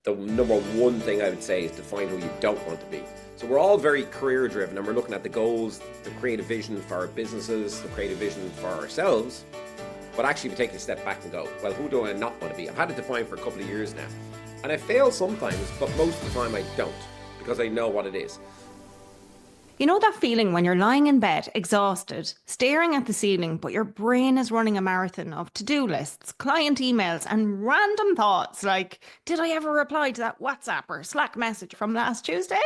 the number one thing I would say is define who you don't want to be. So we're all very career driven and we're looking at the goals, the creative vision for our businesses, the creative vision for ourselves. But actually we take a step back and go, well, who do I not want to be? I've had it defined for a couple of years now. And I fail sometimes, but most of the time I don't, because I know what it is. You know that feeling when you're lying in bed, exhausted, staring at the ceiling, but your brain is running a marathon of to-do lists, client emails, and random thoughts like, did I ever reply to that WhatsApp or Slack message from last Tuesday?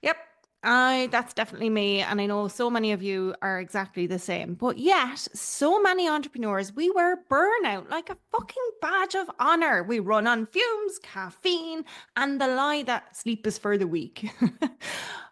Yep, I that's definitely me, and I know so many of you are exactly the same. But yet, so many entrepreneurs, we wear burnout like a fucking badge of honor. We run on fumes, caffeine, and the lie that sleep is for the weak.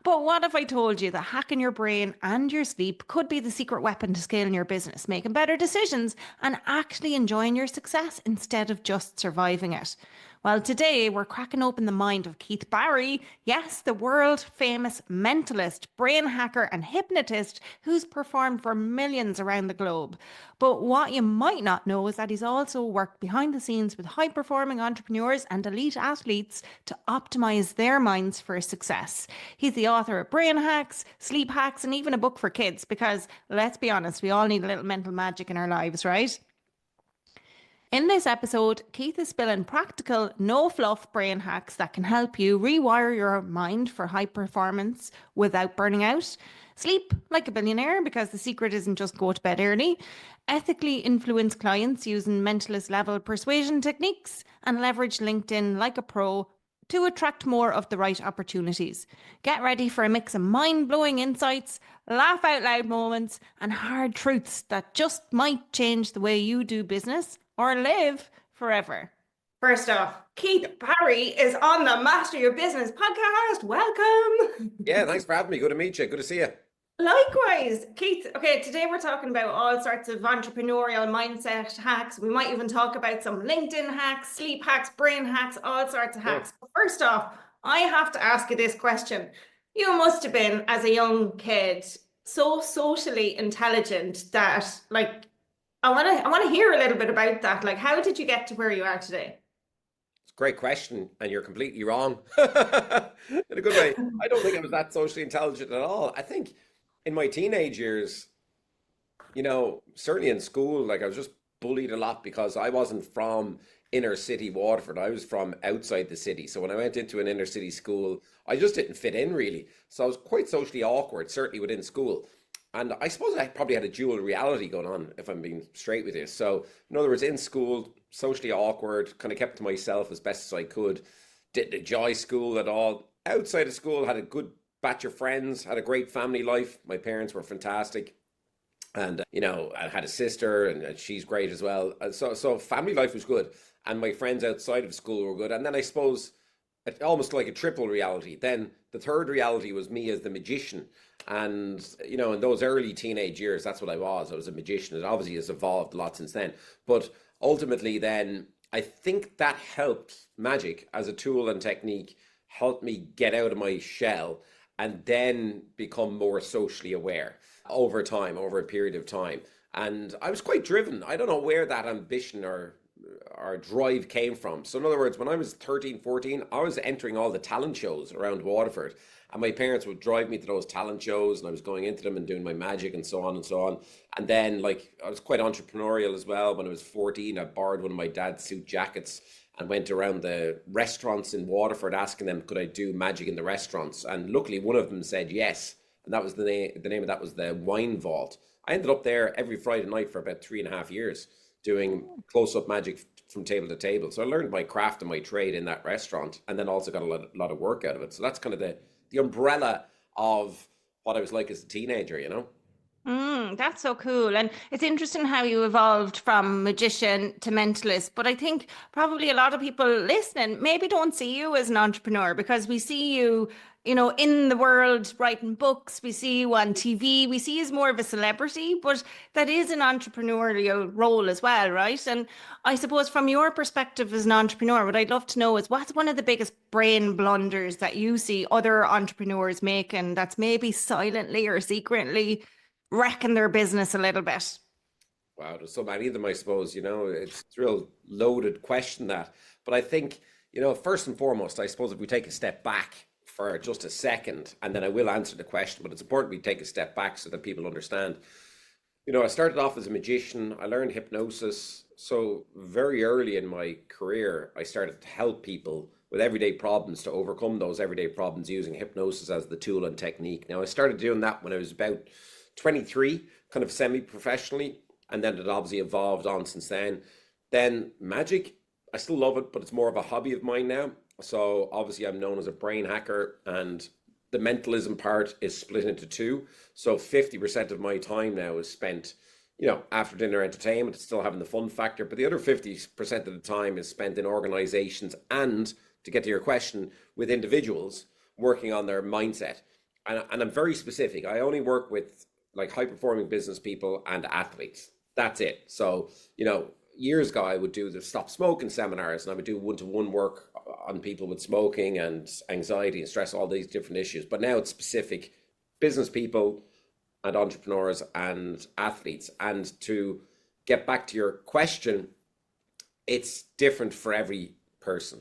But what if I told you that hacking your brain and your sleep could be the secret weapon to scaling your business, making better decisions, and actually enjoying your success instead of just surviving it? Well, today we're cracking open the mind of Keith Barry, yes, the world famous mentalist, brain hacker, and hypnotist who's performed for millions around the globe. But what you might not know is that he's also worked behind the scenes with high performing entrepreneurs and elite athletes to optimize their minds for success. He's the author of Brain Hacks, Sleep Hacks, and even a book for kids because, let's be honest, we all need a little mental magic in our lives, right? In this episode, Keith is spilling practical, no fluff brain hacks that can help you rewire your mind for high performance without burning out. Sleep like a billionaire because the secret isn't just go to bed early. Ethically influence clients using mentalist level persuasion techniques and leverage LinkedIn like a pro to attract more of the right opportunities. Get ready for a mix of mind blowing insights, laugh out loud moments, and hard truths that just might change the way you do business or live forever. First off, Keith Parry is on the Master Your Business podcast. Welcome. Yeah, thanks for having me. Good to meet you. Good to see you. Likewise, Keith. Okay, today we're talking about all sorts of entrepreneurial mindset hacks. We might even talk about some LinkedIn hacks, sleep hacks, brain hacks, all sorts of Sure. hacks. But first off, I have to ask you this question. You must have been, as a young kid, so socially intelligent that, like, I want to hear a little bit about that. Like, how did you get to where you are today? It's a great question, and you're completely wrong. In a good way. I don't think I was that socially intelligent at all. I think in my teenage years, certainly in school, like I was just bullied a lot because I wasn't from inner city Waterford. I was from outside the city. So when I went into an inner city school, I just didn't fit in really. So I was quite socially awkward, certainly within school. And I suppose I probably had a dual reality going on, if I'm being straight with you. So, in other words, in school, socially awkward, kind of kept to myself as best as I could, didn't enjoy school at all. Outside of school, had a good batch of friends, had a great family life. My parents were fantastic. And, I had a sister and she's great as well. So family life was good. And my friends outside of school were good. And then I suppose almost like a triple reality. Then the third reality was me as the magician. And, in those early teenage years, that's what I was. I was a magician. It obviously has evolved a lot since then. But ultimately, then I think that helped magic as a tool and technique helped me get out of my shell and then become more socially aware over time, over a period of time. And I was quite driven. I don't know where that ambition or drive came from. So in other words, when I was 13, 14, I was entering all the talent shows around Waterford. And my parents would drive me to those talent shows and I was going into them and doing my magic and so on and so on. And then like I was quite entrepreneurial as well. When I was 14, I borrowed one of my dad's suit jackets and went around the restaurants in Waterford asking them could I do magic in the restaurants. And luckily one of them said yes. And that was the name of that was the Wine Vault. I ended up there every Friday night for about 3.5 years doing close-up magic from table to table. So I learned my craft and my trade in that restaurant and then also got a lot of work out of it. So that's kind of the umbrella of what I was like as a teenager. That's so cool. And it's interesting how you evolved from magician to mentalist. But I think probably a lot of people listening maybe don't see you as an entrepreneur because we see you, in the world writing books. We see you on TV. We see you as more of a celebrity, but that is an entrepreneurial role as well, right? And I suppose from your perspective as an entrepreneur, what I'd love to know is what's one of the biggest brain blunders that you see other entrepreneurs making that's maybe silently or secretly wrecking their business a little bit. Wow, there's so many of them, I suppose, it's a real loaded question that. But I think, First and foremost, I suppose if we take a step back for just a second, and then I will answer the question, but it's important we take a step back so that people understand. I started off as a magician. I learned hypnosis. So very early in my career, I started to help people with everyday problems to overcome those everyday problems using hypnosis as the tool and technique. Now, I started doing that when I was about 23, kind of semi-professionally, and then it obviously evolved on since then. Then magic, I still love it, but it's more of a hobby of mine now. So obviously I'm known as a brain hacker, and the mentalism part is split into two. So 50% of my time now is spent, after dinner entertainment, still having the fun factor. But the other 50% of the time is spent in organizations and, to get to your question, with individuals working on their mindset. And I'm very specific. I only work with like high performing business people and athletes. That's it. So, years ago, I would do the stop smoking seminars, and I would do one-to-one work on people with smoking and anxiety and stress, all these different issues. But now it's specific business people and entrepreneurs and athletes. And to get back to your question, it's different for every person.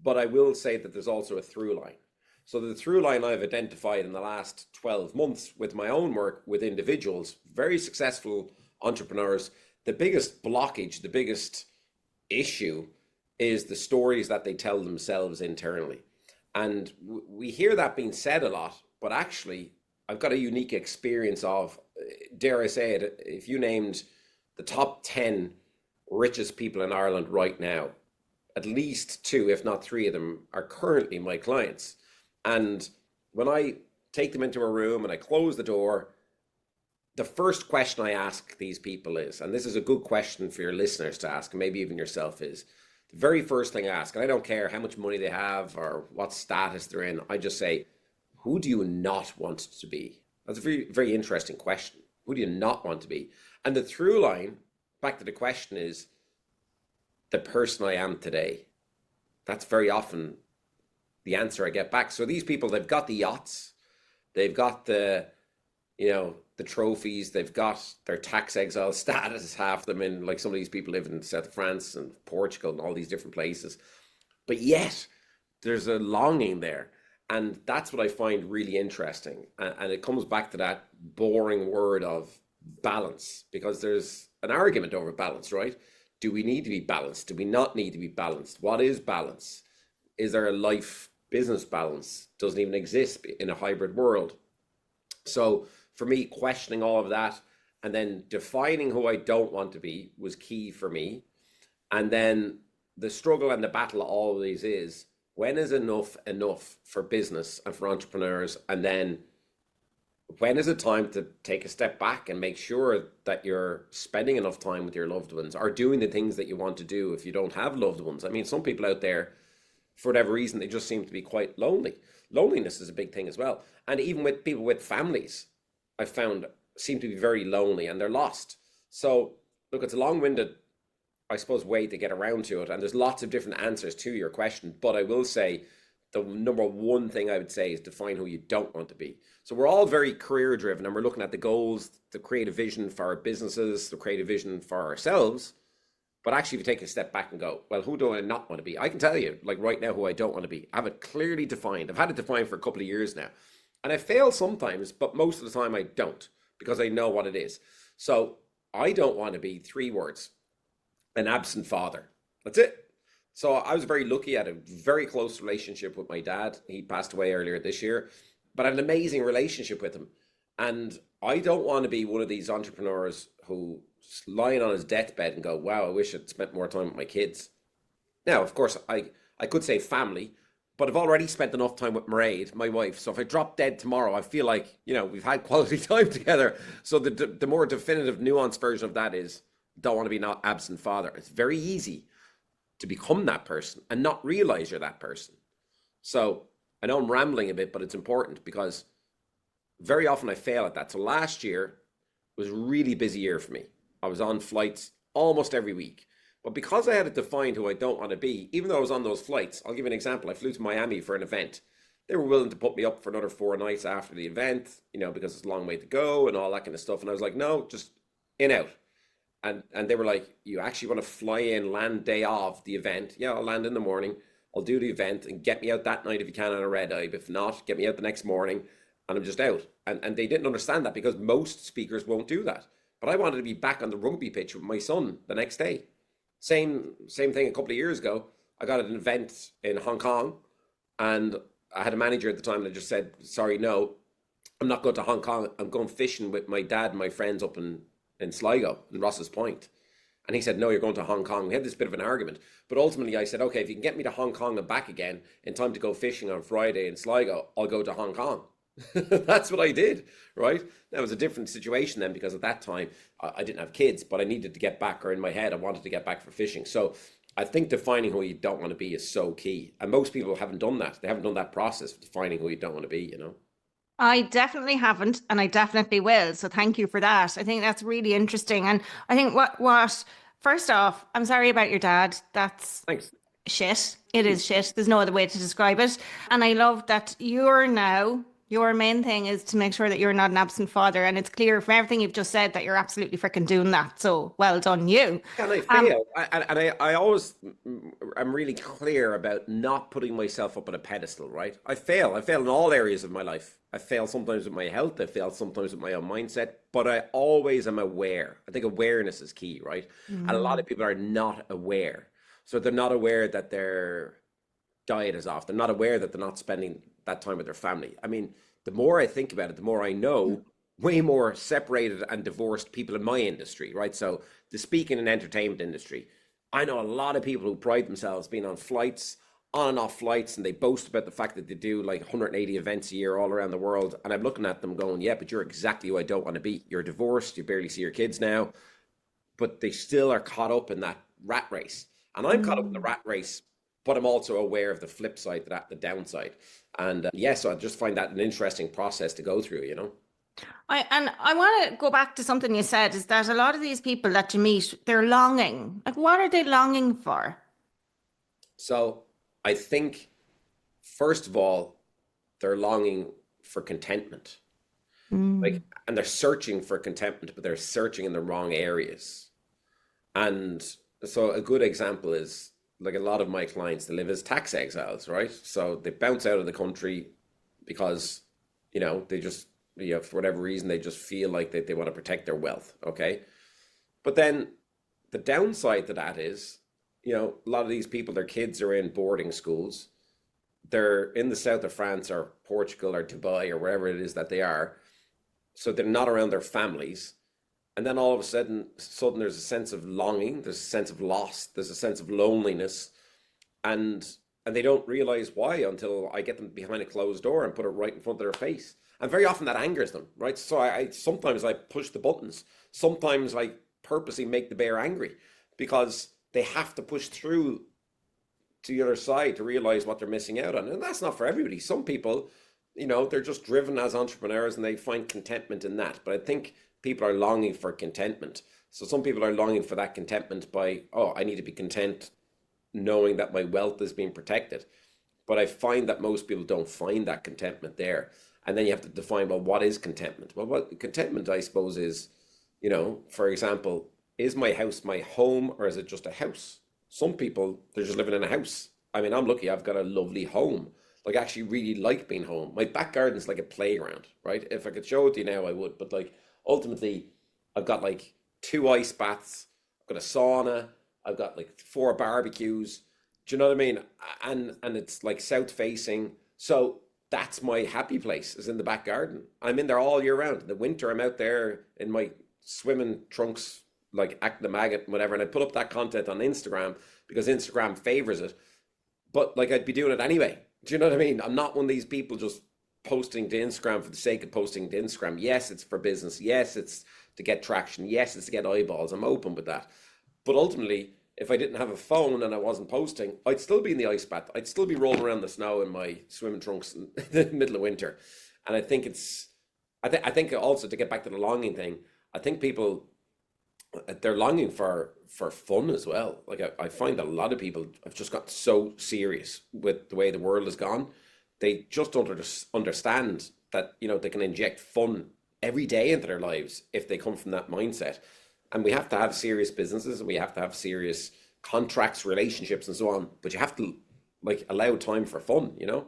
But I will say that there's also a through line. So the through line I've identified in the last 12 months with my own work with individuals, very successful entrepreneurs, the biggest blockage, the biggest issue is the stories that they tell themselves internally. And we hear that being said a lot, but actually I've got a unique experience of, dare I say it, if you named the top 10 richest people in Ireland right now, at least two, if not three of them are currently my clients. And when I take them into a room and I close the door, the first question I ask these people is, and this is a good question for your listeners to ask, and maybe even yourself, is the very first thing I ask, and I don't care how much money they have or what status they're in, I just say, who do you not want to be? That's a very, very interesting question. Who do you not want to be? And the through line, back to the question, is the person I am today. That's very often the answer I get back. So these people, they've got the yachts, they've got the trophies, they've got their tax exile status, half of them in, like some of these people live in the south of France and Portugal and all these different places. But yet there's a longing there. And that's what I find really interesting. And it comes back to that boring word of balance, because there's an argument over balance, right? Do we need to be balanced? Do we not need to be balanced? What is balance? Is there a life business balance? Doesn't even exist in a hybrid world. So for me, questioning all of that and then defining who I don't want to be was key for me. And then the struggle and the battle always is, when is enough for business and for entrepreneurs? And then when is it time to take a step back and make sure that you're spending enough time with your loved ones or doing the things that you want to do if you don't have loved ones? I mean, some people out there, for whatever reason, they just seem to be quite lonely. Loneliness is a big thing as well. And even with people with families, I found seem to be very lonely and they're lost. So look, it's a long-winded, I suppose, way to get around to it. And there's lots of different answers to your question. But I will say the number one thing I would say is define who you don't want to be. So we're all very career driven and we're looking at the goals, the creative vision for our businesses, the creative vision for ourselves. But actually, if you take a step back and go, well, who do I not want to be? I can tell you, like right now, who I don't want to be. I have it clearly defined. I've had it defined for a couple of years now. And I fail sometimes, but most of the time I don't, because I know what it is. So I don't want to be, three words, an absent father. That's it. So I was very lucky. I had a very close relationship with my dad. He passed away earlier this year, but I had an amazing relationship with him. And I don't want to be one of these entrepreneurs who lying on his deathbed and go, wow, I wish I'd spent more time with my kids. Now, of course, I could say family, but I've already spent enough time with Mairead, my wife. So if I drop dead tomorrow, I feel like, we've had quality time together. So the more definitive, nuanced version of that is, don't want to be not absent father. It's very easy to become that person and not realize you're that person. So I know I'm rambling a bit, but it's important because very often I fail at that. So last year was a really busy year for me. I was on flights almost every week. But because I had it defined who I don't want to be, even though I was on those flights, I'll give you an example. I flew to Miami for an event. They were willing to put me up for another 4 nights after the event, because it's a long way to go and all that kind of stuff. And I was like, no, just in, out. And they were like, you actually want to fly in, land day of the event? Yeah, I'll land in the morning. I'll do the event and get me out that night if you can on a red eye. If not, get me out the next morning and I'm just out. And they didn't understand that because most speakers won't do that. But I wanted to be back on the rugby pitch with my son the next day. Same thing a couple of years ago. I got an event in Hong Kong and I had a manager at the time that just said, sorry, no, I'm not going to Hong Kong. I'm going fishing with my dad and my friends up in Sligo, in Ross's Point. And he said, no, you're going to Hong Kong. We had this bit of an argument. But ultimately, I said, okay, if you can get me to Hong Kong and back again in time to go fishing on Friday in Sligo, I'll go to Hong Kong. That's what I did, right? That was a different situation then because at that time, I didn't have kids, but I needed to get back, or in my head, I wanted to get back for fishing. So I think defining who you don't want to be is so key. And most people haven't done that. They haven't done that process of defining who you don't want to be, you know? I definitely haven't, and I definitely will. So thank you for that. I think that's really interesting. And I think what first off, I'm sorry about your dad. That's Thanks. shit. It is shit. There's no other way to describe it. And I love that your main thing is to make sure that you're not an absent father. And it's clear from everything you've just said that you're absolutely freaking doing that. So well done, you. And I Um, fail. I always, I'm really clear about not putting myself up on a pedestal, right? I fail. I fail in all areas of my life. I fail sometimes with my health. I fail sometimes with my own mindset, but I always am aware. I think awareness is key, right? And a lot of people are not aware. So they're not aware that their diet is off. They're not aware that they're not spending that time with their family. I mean, the more I think about it, the more I know way more separated and divorced people in my industry, right? So the speaking and entertainment industry, I know a lot of people who pride themselves being on flights, on and off flights, and they boast about the fact that they do like 180 events a year all around the world. And I'm looking at them going, yeah, but you're exactly who I don't want to be. You're divorced, you barely see your kids now, but they still are caught up in that rat race. And I'm caught up in the rat race, but I'm also aware of the flip side to that, the downside. And yes, so I just find that an interesting process to go through, you know? I want to go back to something you said is that a lot of these people that you meet, they're longing. Like, what are they longing for? So I think, first of all, they're longing for contentment. Mm. Like, and they're searching for contentment, but they're searching in the wrong areas. And so a good example is like a lot of my clients, they live as tax exiles, right? So they bounce out of the country because, they just, for whatever reason, they just feel like they want to protect their wealth. Okay. But then the downside to that is, a lot of these people, their kids are in boarding schools. They're in the south of France or Portugal or Dubai or wherever it is that they are. So they're not around their families. And then all of a sudden there's a sense of longing, there's a sense of loss, there's a sense of loneliness, and they don't realize why until I get them behind a closed door and put it right in front of their face. And very often that angers them, right? So I sometimes I push the buttons. Sometimes I purposely make the bear angry because they have to push through to the other side to realize what they're missing out on. And that's not for everybody. Some people, they're just driven as entrepreneurs and they find contentment in that. But I think people are longing for contentment. So some people are longing for that contentment by, oh, I need to be content knowing that my wealth is being protected. But I find that most people don't find that contentment there. And then you have to define, well, what is contentment? Well, what contentment, I suppose, is, for example, is my house my home or is it just a house? Some people, they're just living in a house. I mean, I'm lucky I've got a lovely home. Like, I actually really like being home. My back garden's like a playground, right? If I could show it to you now, I would. But like, ultimately, I've got like 2 ice baths, I've got a sauna, I've got like 4 barbecues. Do you know what I mean? And it's like south facing. So that's my happy place, is in the back garden. I'm in there all year round. In the winter, I'm out there in my swimming trunks, like acting the maggot and whatever. And I put up that content on Instagram because Instagram favors it. But like, I'd be doing it anyway. Do you know what I mean? I'm not one of these people just posting to Instagram for the sake of posting to Instagram. Yes, it's for business. Yes, it's to get traction. Yes, it's to get eyeballs. I'm open with that. But ultimately, if I didn't have a phone and I wasn't posting, I'd still be in the ice bath. I'd still be rolling around the snow in my swimming trunks in the middle of winter. And I think I think also, to get back to the longing thing, I think people, they're longing for fun as well. Like, I find that a lot of people have just got so serious with the way the world has gone. They just don't understand that, they can inject fun every day into their lives if they come from that mindset. And we have to have serious businesses and we have to have serious contracts, relationships, and so on. But you have to like allow time for fun, you know?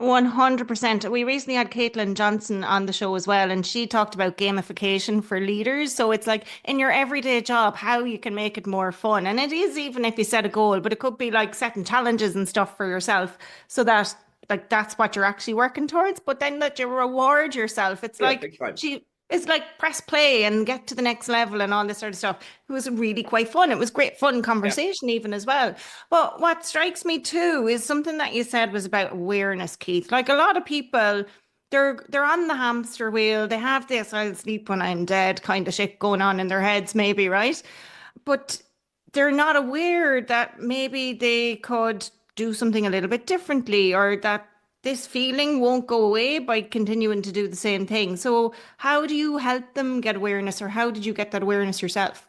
100%. We recently had Caitlin Johnson on the show as well, and she talked about gamification for leaders. So it's like in your everyday job, how you can make it more fun. And it is even if you set a goal, but it could be like setting challenges and stuff for yourself so that like that's what you're actually working towards. But then that you reward yourself. Yeah, big time. It's like press play and get to the next level and all this sort of stuff. It was really quite fun. It was great fun Yeah. conversation even as well. But what strikes me too is something that you said was about awareness, Keith. Like a lot of people, they're on the hamster wheel. They have this "I'll sleep when I'm dead" kind of shit going on in their heads, maybe, right? But they're not aware that maybe they could do something a little bit differently or that this feeling won't go away by continuing to do the same thing. So, how do you help them get awareness, or how did you get that awareness yourself?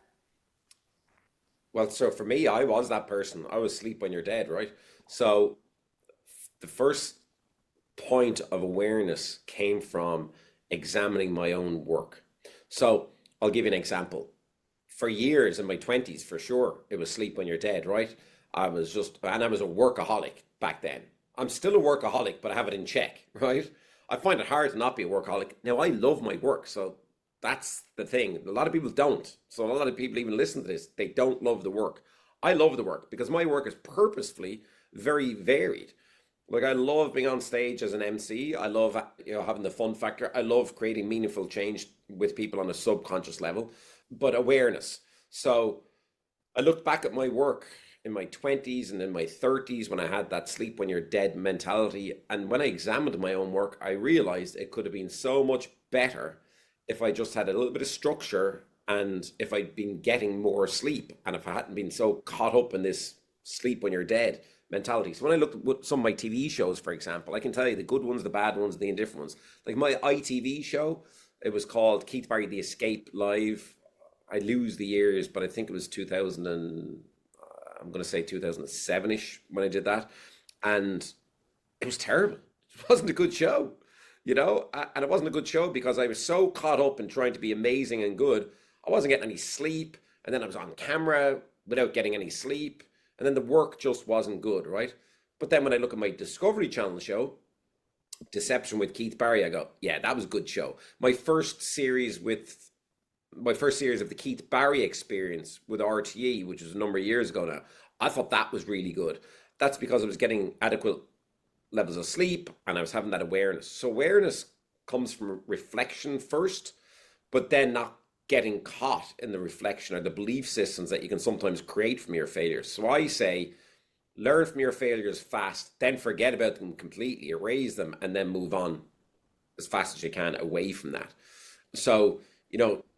Well, so for me, I was that person. I was sleep when you're dead, right? So the first point of awareness came from examining my own work. So I'll give you an example. For years in my 20s, for sure, it was sleep when you're dead, right? And I was a workaholic back then. I'm still a workaholic, but I have it in check, right? I find it hard to not be a workaholic. Now, I love my work, so that's the thing. A lot of people don't. So a lot of people even listen to this, they don't love the work. I love the work because my work is purposefully very varied. Like I love being on stage as an MC. I love having the fun factor. I love creating meaningful change with people on a subconscious level, but awareness. So I looked back at my work in my 20s and in my 30s when I had that sleep when you're dead mentality. And when I examined my own work, I realized it could have been so much better if I just had a little bit of structure and if I'd been getting more sleep and if I hadn't been so caught up in this sleep when you're dead mentality. So when I looked at some of my TV shows, for example, I can tell you the good ones, the bad ones, the indifferent ones. Like my ITV show, it was called Keith Barry The Escape Live. I lose the years, but I think it was 2000 and I'm going to say 2007-ish when I did that. And it was terrible. It wasn't a good show, and it wasn't a good show because I was so caught up in trying to be amazing and good. I wasn't getting any sleep. And then I was on camera without getting any sleep. And then the work just wasn't good, right? But then when I look at my Discovery Channel show, Deception with Keith Barry, I go, yeah, that was a good show. My first series of the Keith Barry Experience with RTE, which was a number of years ago now, I thought that was really good. That's because I was getting adequate levels of sleep and I was having that awareness. So awareness comes from reflection first, but then not getting caught in the reflection or the belief systems that you can sometimes create from your failures. So I say, learn from your failures fast, then forget about them completely, erase them, and then move on as fast as you can away from that. So,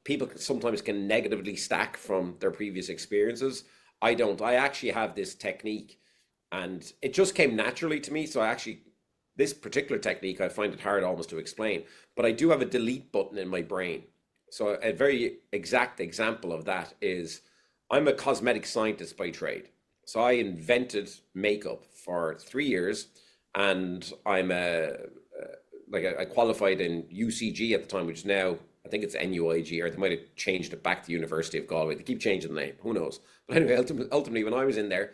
people sometimes can negatively stack from their previous experiences. I don't. I actually have this technique and it just came naturally to me. So this particular technique, I find it hard almost to explain, but I do have a delete button in my brain. So a very exact example of that is I'm a cosmetic scientist by trade. So I invented makeup for 3 years and I qualified in UCG at the time, which is now, I think it's NUIG, or they might have changed it back to University of Galway. They keep changing the name, who knows? But anyway, ultimately, when I was in there,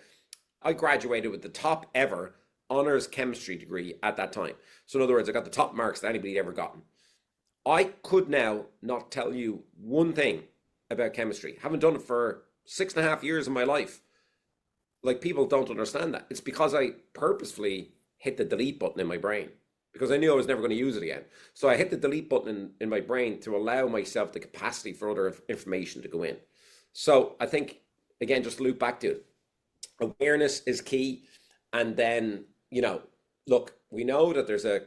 I graduated with the top ever honors chemistry degree at that time. So in other words, I got the top marks that anybody had ever gotten. I could now not tell you one thing about chemistry. Haven't done it for 6.5 years of my life. Like people don't understand that. It's because I purposefully hit the delete button in my brain because I knew I was never going to use it again. So I hit the delete button in my brain to allow myself the capacity for other information to go in. So I think, again, just loop back to it. Awareness is key. And then, look, we know that there's a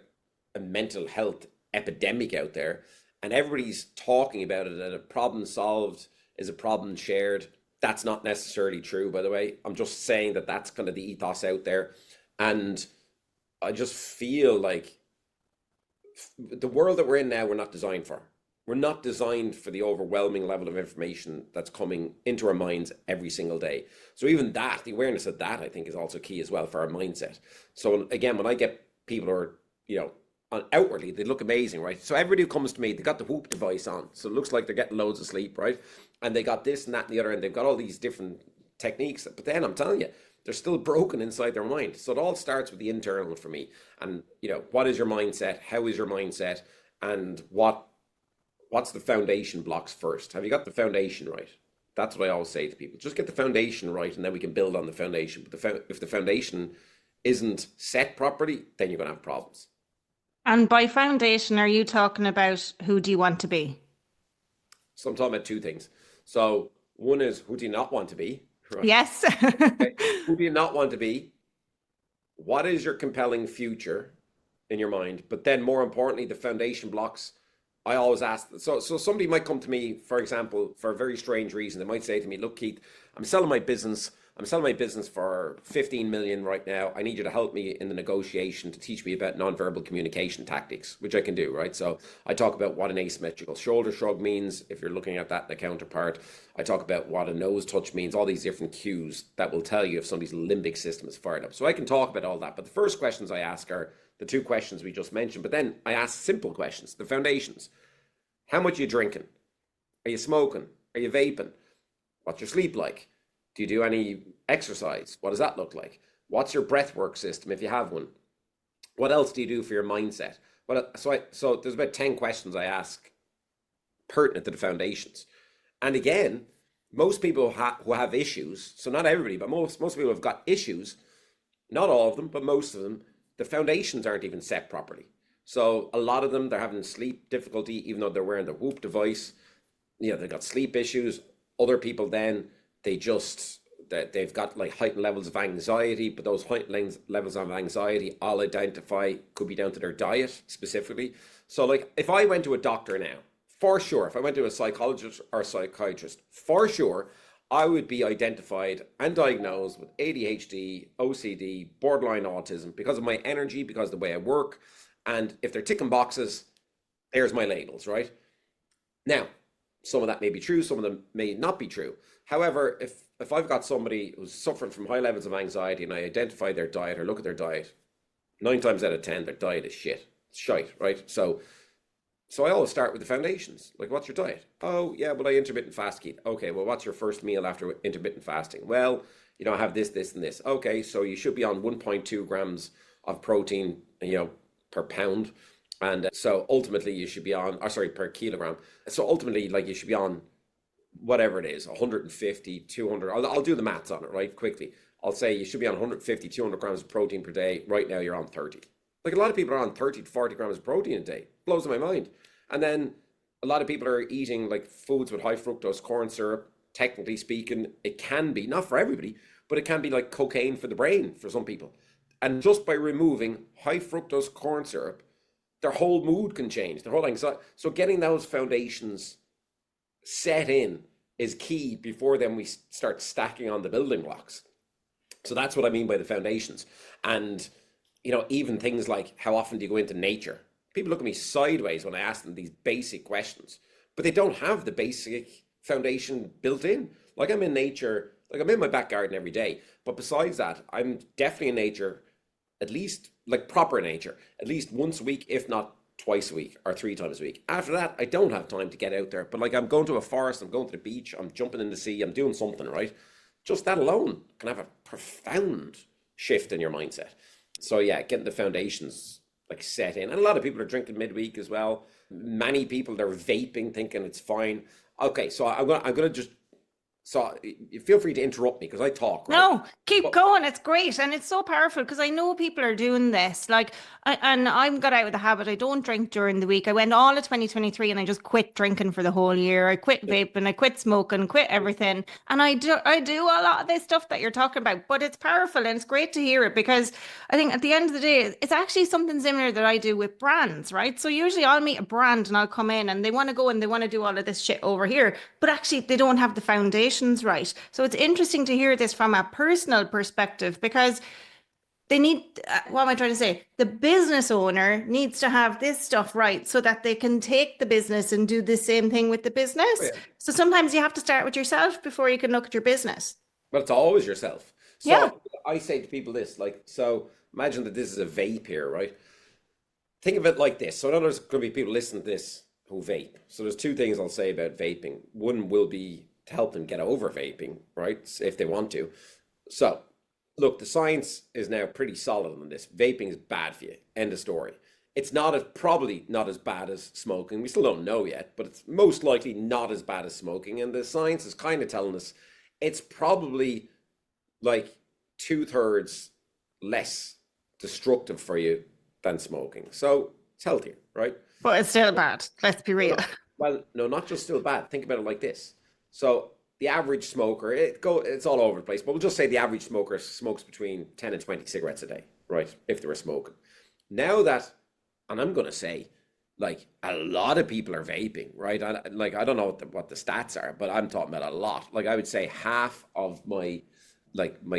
mental health epidemic out there and everybody's talking about it and a problem solved is a problem shared. That's not necessarily true, by the way. I'm just saying that that's kind of the ethos out there. And I just feel like the world that we're in now, we're not designed for. We're not designed for the overwhelming level of information that's coming into our minds every single day. So even that, the awareness of that, I think is also key as well for our mindset. So again, when I get people who are, outwardly, they look amazing, right? So everybody who comes to me, they got the Whoop device on. So it looks like they're getting loads of sleep, right? And they got this and that and the other, and they've got all these different techniques. But then I'm telling you, they're still broken inside their mind. So it all starts with the internal for me. And what is your mindset? How is your mindset? And what's the foundation blocks first? Have you got the foundation right? That's what I always say to people. Just get the foundation right, and then we can build on the foundation. But if the foundation isn't set properly, then you're going to have problems. And by foundation, are you talking about who do you want to be? So I'm talking about two things. So one is, who do you not want to be? Right. Yes. Okay. Who do you not want to be? What is your compelling future in your mind? But then more importantly, the foundation blocks. I always ask, so somebody might come to me, for example, for a very strange reason. They might say to me, look, Keith, I'm selling my business. I'm selling my business for 15 million right now. I need you to help me in the negotiation to teach me about nonverbal communication tactics, which I can do, right? So I talk about what an asymmetrical shoulder shrug means, if you're looking at that in a counterpart. I talk about what a nose touch means, all these different cues that will tell you if somebody's limbic system is fired up. So I can talk about all that. But the first questions I ask are the two questions we just mentioned. But then I ask simple questions, the foundations. How much are you drinking? Are you smoking? Are you vaping? What's your sleep like? Do you do any exercise? What does that look like? What's your breath work system if you have one? What else do you do for your mindset? So there's about 10 questions I ask pertinent to the foundations. And again, most people who have issues, so not everybody, but most people have got issues, not all of them, but most of them, the foundations aren't even set properly. So a lot of them, they're having sleep difficulty, even though they're wearing the Whoop device. They've got sleep issues. Other people then, they've got like heightened levels of anxiety, but those heightened levels of anxiety I'll identify could be down to their diet specifically. So like if I went to a doctor now, for sure, if I went to a psychologist or a psychiatrist, for sure, I would be identified and diagnosed with ADHD, OCD, borderline autism because of my energy, because of the way I work. And if they're ticking boxes, there's my labels, right? Now, some of that may be true, some of them may not be true. However, if I've got somebody who's suffering from high levels of anxiety and I identify their diet or look at their diet, 9 times out of 10, their diet is shit. It's shite, right? So I always start with the foundations. Like, what's your diet? Oh, yeah, well, I intermittent fast, Keith. Okay, well, what's your first meal after intermittent fasting? Well, I have this, this, and this. Okay, so you should be on 1.2 grams of protein, per pound. And so ultimately you should be on, or sorry, per kilogram. So ultimately, like you should be on whatever it is, 150, 200. I'll do the maths on it, right? Quickly. I'll say you should be on 150, 200 grams of protein per day. Right now you're on 30. Like a lot of people are on 30 to 40 grams of protein a day. Blows my mind. And then a lot of people are eating like foods with high fructose corn syrup. Technically speaking, it can be, not for everybody, but it can be like cocaine for the brain for some people. And just by removing high fructose corn syrup, their whole mood can change, their whole anxiety. So getting those foundations set in is key before then we start stacking on the building blocks. So that's what I mean by the foundations. And, even things like how often do you go into nature? People look at me sideways when I ask them these basic questions, but they don't have the basic foundation built in. Like I'm in nature, like I'm in my back garden every day. But besides that, I'm definitely in nature, at least like proper nature, at least once a week, if not twice a week or 3 times a week. After that, I don't have time to get out there. But like I'm going to a forest, I'm going to the beach, I'm jumping in the sea, I'm doing something, right? Just that alone can have a profound shift in your mindset. So yeah, getting the foundations like set in. And a lot of people are drinking midweek as well. Many people, they're vaping thinking it's fine. Okay, so I'm gonna just, so feel free to interrupt me because I talk, right? No, keep going. It's great. And it's so powerful because I know people are doing this. And I'm got out of the habit. I don't drink during the week. I went all of 2023 and I just quit drinking for the whole year. I quit vaping, I quit smoking, quit everything. And I do a lot of this stuff that you're talking about, but it's powerful and it's great to hear it because I think at the end of the day, it's actually something similar that I do with brands, right? So usually I'll meet a brand and I'll come in and they want to go and they want to do all of this shit over here, but actually they don't have the foundations right. So it's interesting to hear this from a personal perspective because they need, what am I trying to say? The business owner needs to have this stuff right so that they can take the business and do the same thing with the business. Oh, yeah. So sometimes you have to start with yourself before you can look at your business. But it's always yourself. So Yeah. I say to people this, like, so imagine that this is a vape here, right? Think of it like this. So I know there's going to be people listening to this who vape. So there's 2 things I'll say about vaping. One will be to help them get over vaping, right? If they want to. So Look, the science is now pretty solid on this. Vaping is bad for you. End of story. It's not as probably not as bad as smoking. We still don't know yet, but it's most likely not as bad as smoking. And the science is kind of telling us it's probably like two-thirds less destructive for you than smoking. So it's healthier, right? But it's still bad. Let's be No, real. no. Well, no, not just still bad. Think about it like this. So the average smoker, it's all over the place, but we'll just say the average smoker smokes between 10 and 20 cigarettes a day, right? If they were smoking. Now that, and I'm gonna say, like a lot of people are vaping, right? I don't know what the stats are, but I'm talking about a lot. Like I would say half of my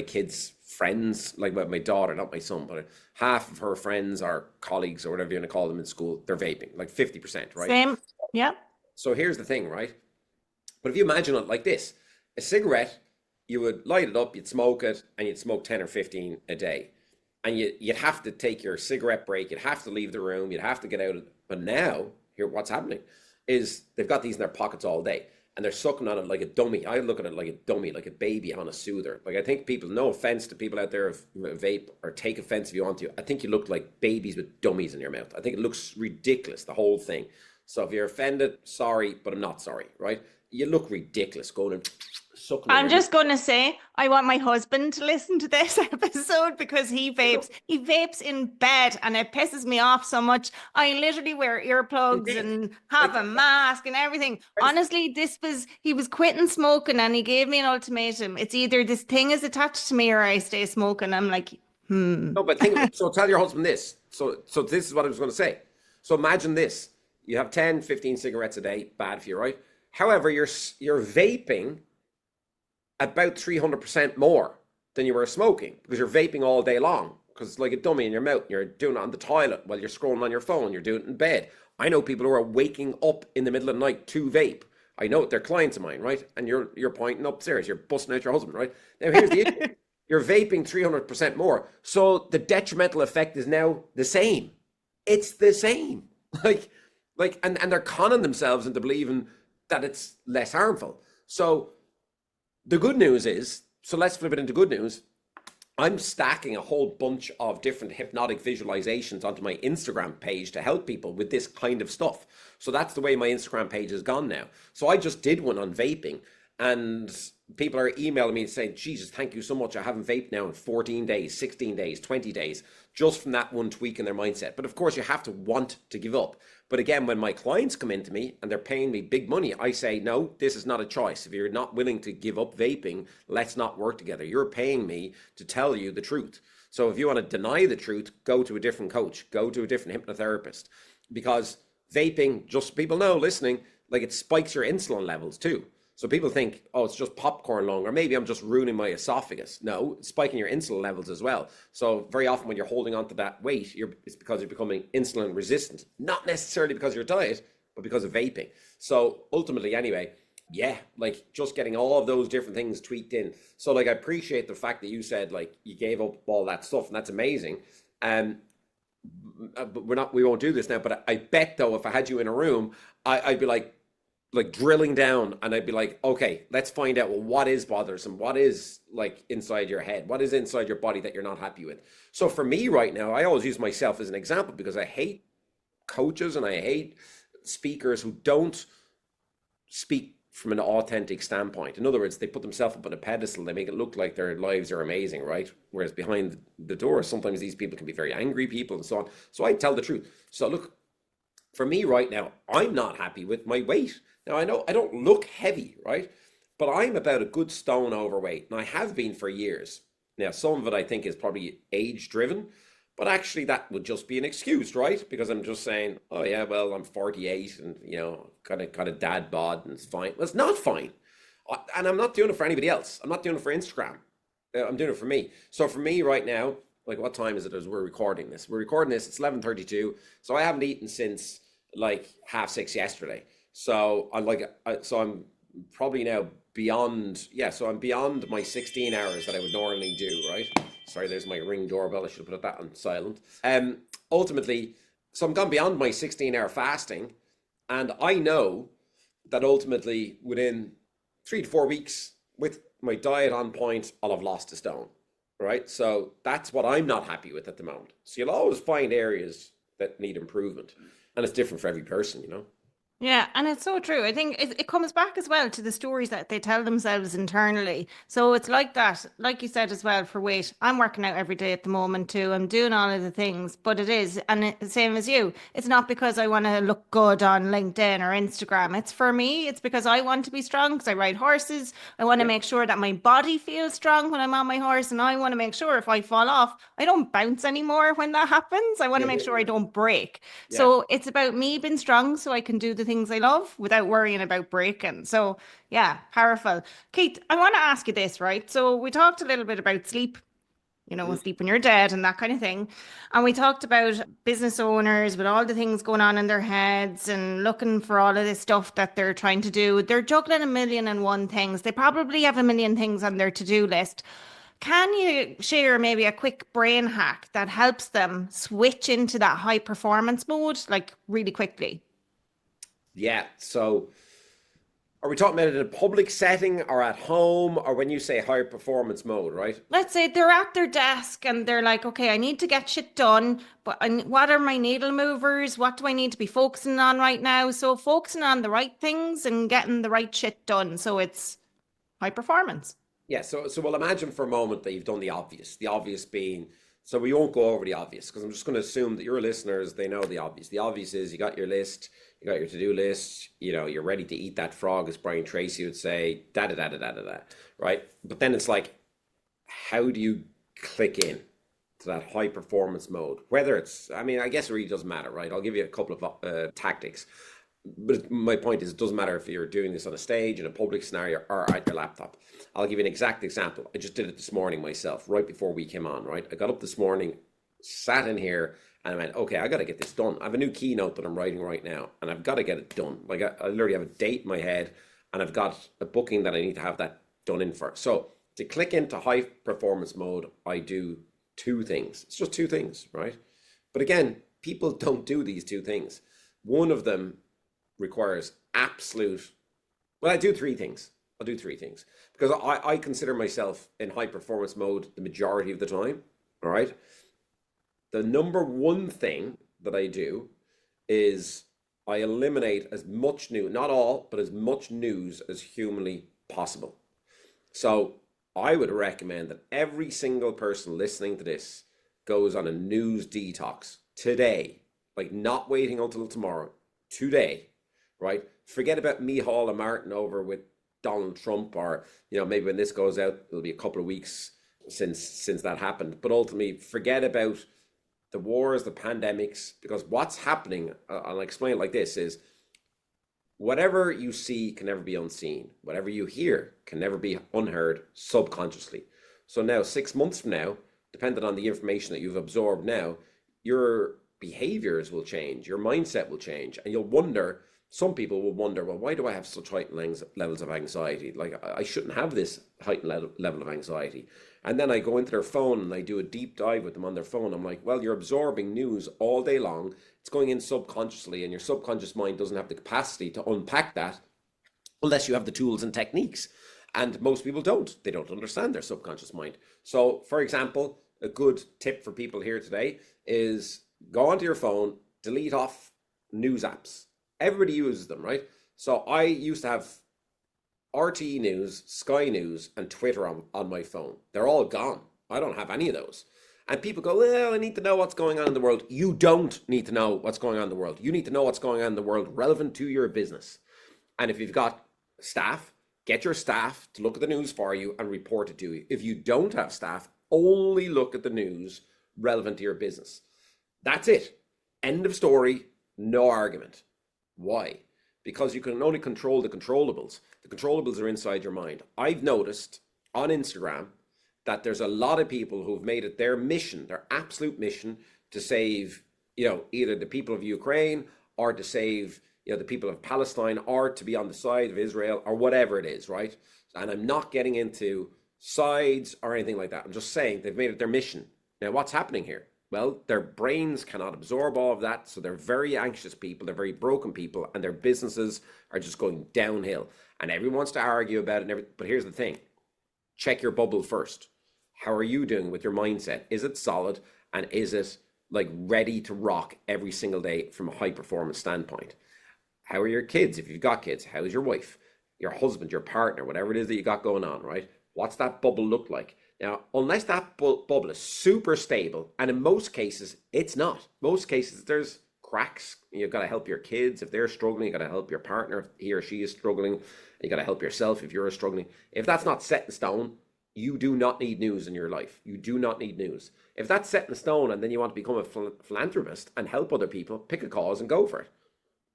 kids' friends, like my daughter, not my son, but half of her friends or colleagues or whatever you want to call them in school, they're vaping, like 50%, right? Same. Yeah. So here's the thing, right? But if you imagine it like this, a cigarette, you would light it up, you'd smoke it, and you'd smoke 10 or 15 a day. And you'd have to take your cigarette break, you'd have to leave the room, you'd have to get out. But now, here, what's happening is they've got these in their pockets all day and they're sucking on it like a dummy. I look at it like a dummy, like a baby on a soother. Like I think people, no offense to people out there who vape or take offense if you want to. I think you look like babies with dummies in your mouth. I think it looks ridiculous, the whole thing. So if you're offended, sorry, but I'm not sorry, right? You look ridiculous going and sucking on I'm your just going to say, I want my husband to listen to this episode because he vapes. He vapes in bed and it pisses me off so much. I literally wear earplugs mouth. and have a mask and everything. Honestly, he was quitting smoking and he gave me an ultimatum. It's either this thing is attached to me or I stay smoking. I'm like, No, but so tell your husband this. So this is what I was going to say. So imagine this. You have 10, 15 cigarettes a day, bad for you, right? However, you're vaping about 300% more than you were smoking because you're vaping all day long because it's like a dummy in your mouth. You're doing it on the toilet while you're scrolling on your phone. You're doing it in bed. I know people who are waking up in the middle of the night to vape. I know they're clients of mine, right? And you're pointing upstairs. You're busting out your husband, right? Now here's the issue. You're vaping 300% more. So the detrimental effect is now the same. It's the same. And they're conning themselves into believing that it's less harmful. So the good news is, so let's flip it into good news. I'm stacking a whole bunch of different hypnotic visualizations onto my Instagram page to help people with this kind of stuff. So that's the way my Instagram page has gone now. So I just did one on vaping and people are emailing me saying, Jesus, thank you so much. I haven't vaped now in 14 days, 16 days, 20 days, just from that one tweak in their mindset. But of course, you have to want to give up. But again, when my clients come into me and they're paying me big money, I say, no, this is not a choice. If you're not willing to give up vaping, let's not work together. You're paying me to tell you the truth. So if you want to deny the truth, go to a different coach, go to a different hypnotherapist. Because vaping, just so people know listening, like it spikes your insulin levels too. So people think, oh, it's just popcorn lung, or maybe I'm just ruining my esophagus. No, it's spiking your insulin levels as well. So very often when you're holding on to that weight, it's because you're becoming insulin resistant. Not necessarily because of your diet, but because of vaping. So ultimately, anyway, yeah, like just getting all of those different things tweaked in. So like I appreciate the fact that you said like you gave up all that stuff, and that's amazing. But we won't do this now. But I bet though, if I had you in a room, I'd be like drilling down and I'd be like, okay, let's find out, well, what is bothersome? What is like inside your head? What is inside your body that you're not happy with? So for me right now, I always use myself as an example because I hate coaches and I hate speakers who don't speak from an authentic standpoint. In other words, they put themselves up on a pedestal. They make it look like their lives are amazing, right? Whereas behind the door, sometimes these people can be very angry people and so on. So I tell the truth. So look, for me right now, I'm not happy with my weight. Now, I know I don't look heavy, right? But I'm about a good stone overweight, and I have been for years. Now, some of it I think is probably age driven, but actually that would just be an excuse, right? Because I'm just saying, oh yeah, well, I'm 48 and kind of dad bod and it's fine. Well, it's not fine. And I'm not doing it for anybody else. I'm not doing it for Instagram. I'm doing it for me. So for me right now, like what time is it as we're recording this? We're recording this, it's 11:32. So I haven't eaten since like 6:30 yesterday. So I'm probably now beyond, yeah, so I'm beyond my 16 hours that I would normally do, right? Sorry, there's my Ring doorbell. I should have put that on silent. Ultimately, so I'm gone beyond my 16-hour fasting. And I know that ultimately within 3 to 4 weeks with my diet on point, I'll have lost a stone. right? So that's what I'm not happy with at the moment. So you'll always find areas that need improvement, and it's different for every person, you know? Yeah, and it's so true. I think it comes back as well to the stories that they tell themselves internally. So it's like that, like you said as well, for weight. I'm working out every day at the moment too. I'm doing all of the things, but it is, and same as you. It's not because I want to look good on LinkedIn or Instagram. It's for me. It's because I want to be strong because I ride horses. I want to Yeah, make sure that my body feels strong when I'm on my horse, and I want to make sure if I fall off, I don't bounce anymore when that happens. I want to yeah, make sure I yeah, don't break. yeah. So it's about me being strong so I can do the things I love without worrying about breaking. So yeah, powerful. Kate, I want to ask you this, right? So we talked a little bit about sleep, Mm. sleep when you're dead and that kind of thing. And we talked about business owners with all the things going on in their heads and looking for all of this stuff that they're trying to do. They're juggling a million and one things. They probably have a million things on their to-do list. Can you share maybe a quick brain hack that helps them switch into that high performance mode like really quickly? Yeah. So are we talking about it in a public setting or at home or when you say high performance mode, right? Let's say they're at their desk and they're like, okay, I need to get shit done, but what are my needle movers? What do I need to be focusing on right now? So focusing on the right things and getting the right shit done. So it's high performance. Yeah, so we'll imagine for a moment that you've done the obvious. The obvious being, so we won't go over the obvious because I'm just going to assume that your listeners they know the obvious. The obvious is you got your list, you got your to-do list, you're ready to eat that frog, as Brian Tracy would say, da da da da da da da, right? But then it's like, how do you click in to that high performance mode? Whether it's, I mean, I guess it really doesn't matter, right? I'll give you a couple of tactics. But my point is, it doesn't matter if you're doing this on a stage, in a public scenario, or at your laptop. I'll give you an exact example. I just did it this morning myself, right before we came on, right? I got up this morning, sat in here, and I went, okay, I got to get this done. I have a new keynote that I'm writing right now, and I've got to get it done. Like, I literally have a date in my head, and I've got a booking that I need to have that done in for. So, to click into high performance mode, I do two things. It's just two things, right? But again, people don't do these two things. One of them requires absolute. Well, I do three things. I'll do three things because I consider myself in high performance mode the majority of the time. All right. The number one thing that I do is I eliminate as much news, not all, but as much news as humanly possible. So I would recommend that every single person listening to this goes on a news detox today, like not waiting until tomorrow, today, right? Forget about me Hall and Martin over with Donald Trump, or maybe when this goes out, it'll be a couple of weeks since that happened. But ultimately, forget about the wars, the pandemics, because what's happening, I'll explain it like this: is whatever you see can never be unseen. Whatever you hear can never be unheard subconsciously. So now, 6 months from now, depending on the information that you've absorbed now, your behaviors will change, your mindset will change, and you'll wonder. Some people will wonder, well, why do I have such heightened levels of anxiety? Like, I shouldn't have this heightened level of anxiety. And then I go into their phone and I do a deep dive with them on their phone. I'm like, well, you're absorbing news all day long. It's going in subconsciously, and your subconscious mind doesn't have the capacity to unpack that unless you have the tools and techniques. And most people don't. They don't understand their subconscious mind. So, for example, a good tip for people here today is go onto your phone, delete off news apps. Everybody uses them, right? So I used to have RTE News, Sky News, and Twitter on my phone. They're all gone. I don't have any of those. And people go, well, I need to know what's going on in the world. You don't need to know what's going on in the world. You need to know what's going on in the world relevant to your business. And if you've got staff, get your staff to look at the news for you and report it to you. If you don't have staff, only look at the news relevant to your business. That's it. End of story. No argument. Why? Because you can only control the controllables. The controllables are inside your mind. I've noticed on Instagram that there's a lot of people who've made it their mission, their absolute mission, to save, either the people of Ukraine or to save, the people of Palestine, or to be on the side of Israel, or whatever it is, right? And I'm not getting into sides or anything like that. I'm just saying they've made it their mission. Now, what's happening here? Well, their brains cannot absorb all of that, so they're very anxious people, they're very broken people, and their businesses are just going downhill. And everyone wants to argue about it, but here's the thing. Check your bubble first. How are you doing with your mindset? Is it solid? And is it like ready to rock every single day from a high performance standpoint? How are your kids? If you've got kids, how's your wife, your husband, your partner, whatever it is that you got going on, right? What's that bubble look like? Now, unless that bubble is super stable, and in most cases, it's not. Most cases, there's cracks. You've got to help your kids if they're struggling. You've got to help your partner if he or she is struggling. You got to help yourself if you're struggling. If that's not set in stone, you do not need news in your life. You do not need news. If that's set in stone and then you want to become a philanthropist and help other people, pick a cause and go for it.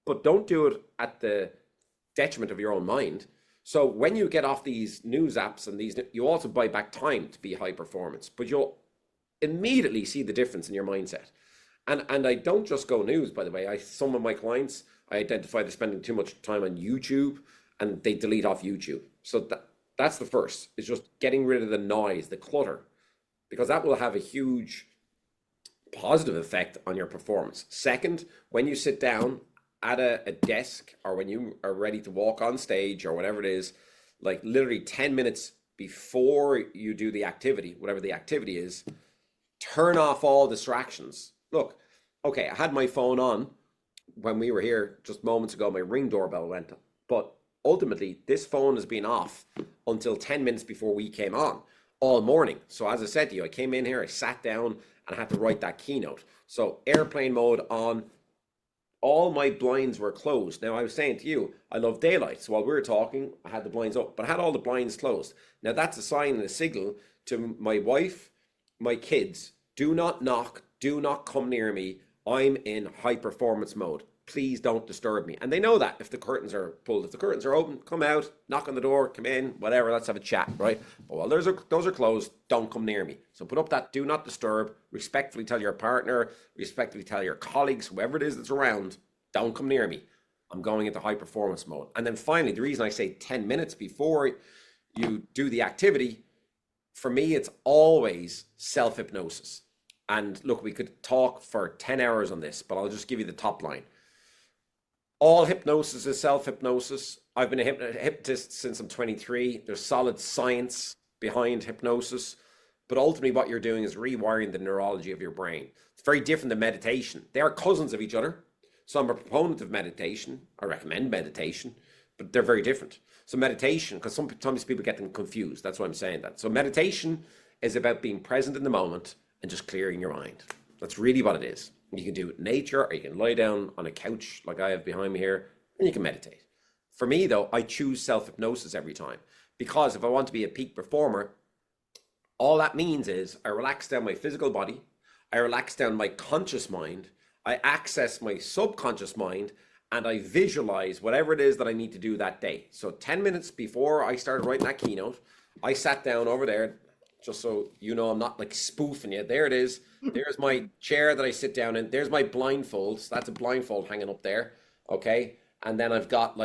But don't do it at the detriment of your own mind. So when you get off these news apps and these, you also buy back time to be high performance, but you'll immediately see the difference in your mindset. And I don't just go news, by the way. Some of my clients, I identify they're spending too much time on YouTube and they delete off YouTube. So that's the first, is just getting rid of the noise, the clutter, because that will have a huge positive effect on your performance. Second, when you sit down at a desk or when you are ready to walk on stage or whatever it is, like literally 10 minutes before you do the activity, whatever the activity is, turn off all distractions. Look, okay, I had my phone on when we were here just moments ago, my Ring doorbell went, but ultimately this phone has been off until 10 minutes before we came on all morning. So as I said to you, I came in here, I sat down and I had to write that keynote. So airplane mode on, all my blinds were closed. Now I was saying to you, I love daylight. So while we were talking, I had the blinds up, but I had all the blinds closed. Now that's a sign and a signal to my wife, my kids, do not knock, do not come near me. I'm in high performance mode. Please don't disturb me. And they know that if the curtains are pulled, if the curtains are open, come out, knock on the door, come in, whatever, let's have a chat, right? But while those are closed, don't come near me. So put up that do not disturb, respectfully tell your partner, respectfully tell your colleagues, whoever it is that's around, don't come near me. I'm going into high performance mode. And then finally, the reason I say 10 minutes before you do the activity, for me, it's always self-hypnosis. And look, we could talk for 10 hours on this, but I'll just give you the top line. All hypnosis is self-hypnosis. I've been a hypnotist since I'm 23. There's solid science behind hypnosis, but ultimately what you're doing is rewiring the neurology of your brain. It's very different than meditation. They are cousins of each other. So I'm a proponent of meditation. I recommend meditation, but they're very different. So meditation, because sometimes people get them confused. That's why I'm saying that. So meditation is about being present in the moment and just clearing your mind. That's really what it is. You can do it in nature, or you can lie down on a couch like I have behind me here, and you can meditate. For me, though, I choose self-hypnosis every time, because if I want to be a peak performer, all that means is I relax down my physical body, I relax down my conscious mind, I access my subconscious mind, and I visualize whatever it is that I need to do that day. So 10 minutes before I started writing that keynote, I sat down over there, just so you know I'm not like spoofing you. There it is. There's my chair that I sit down in. There's my blindfolds. That's a blindfold hanging up there. Okay. And then I've got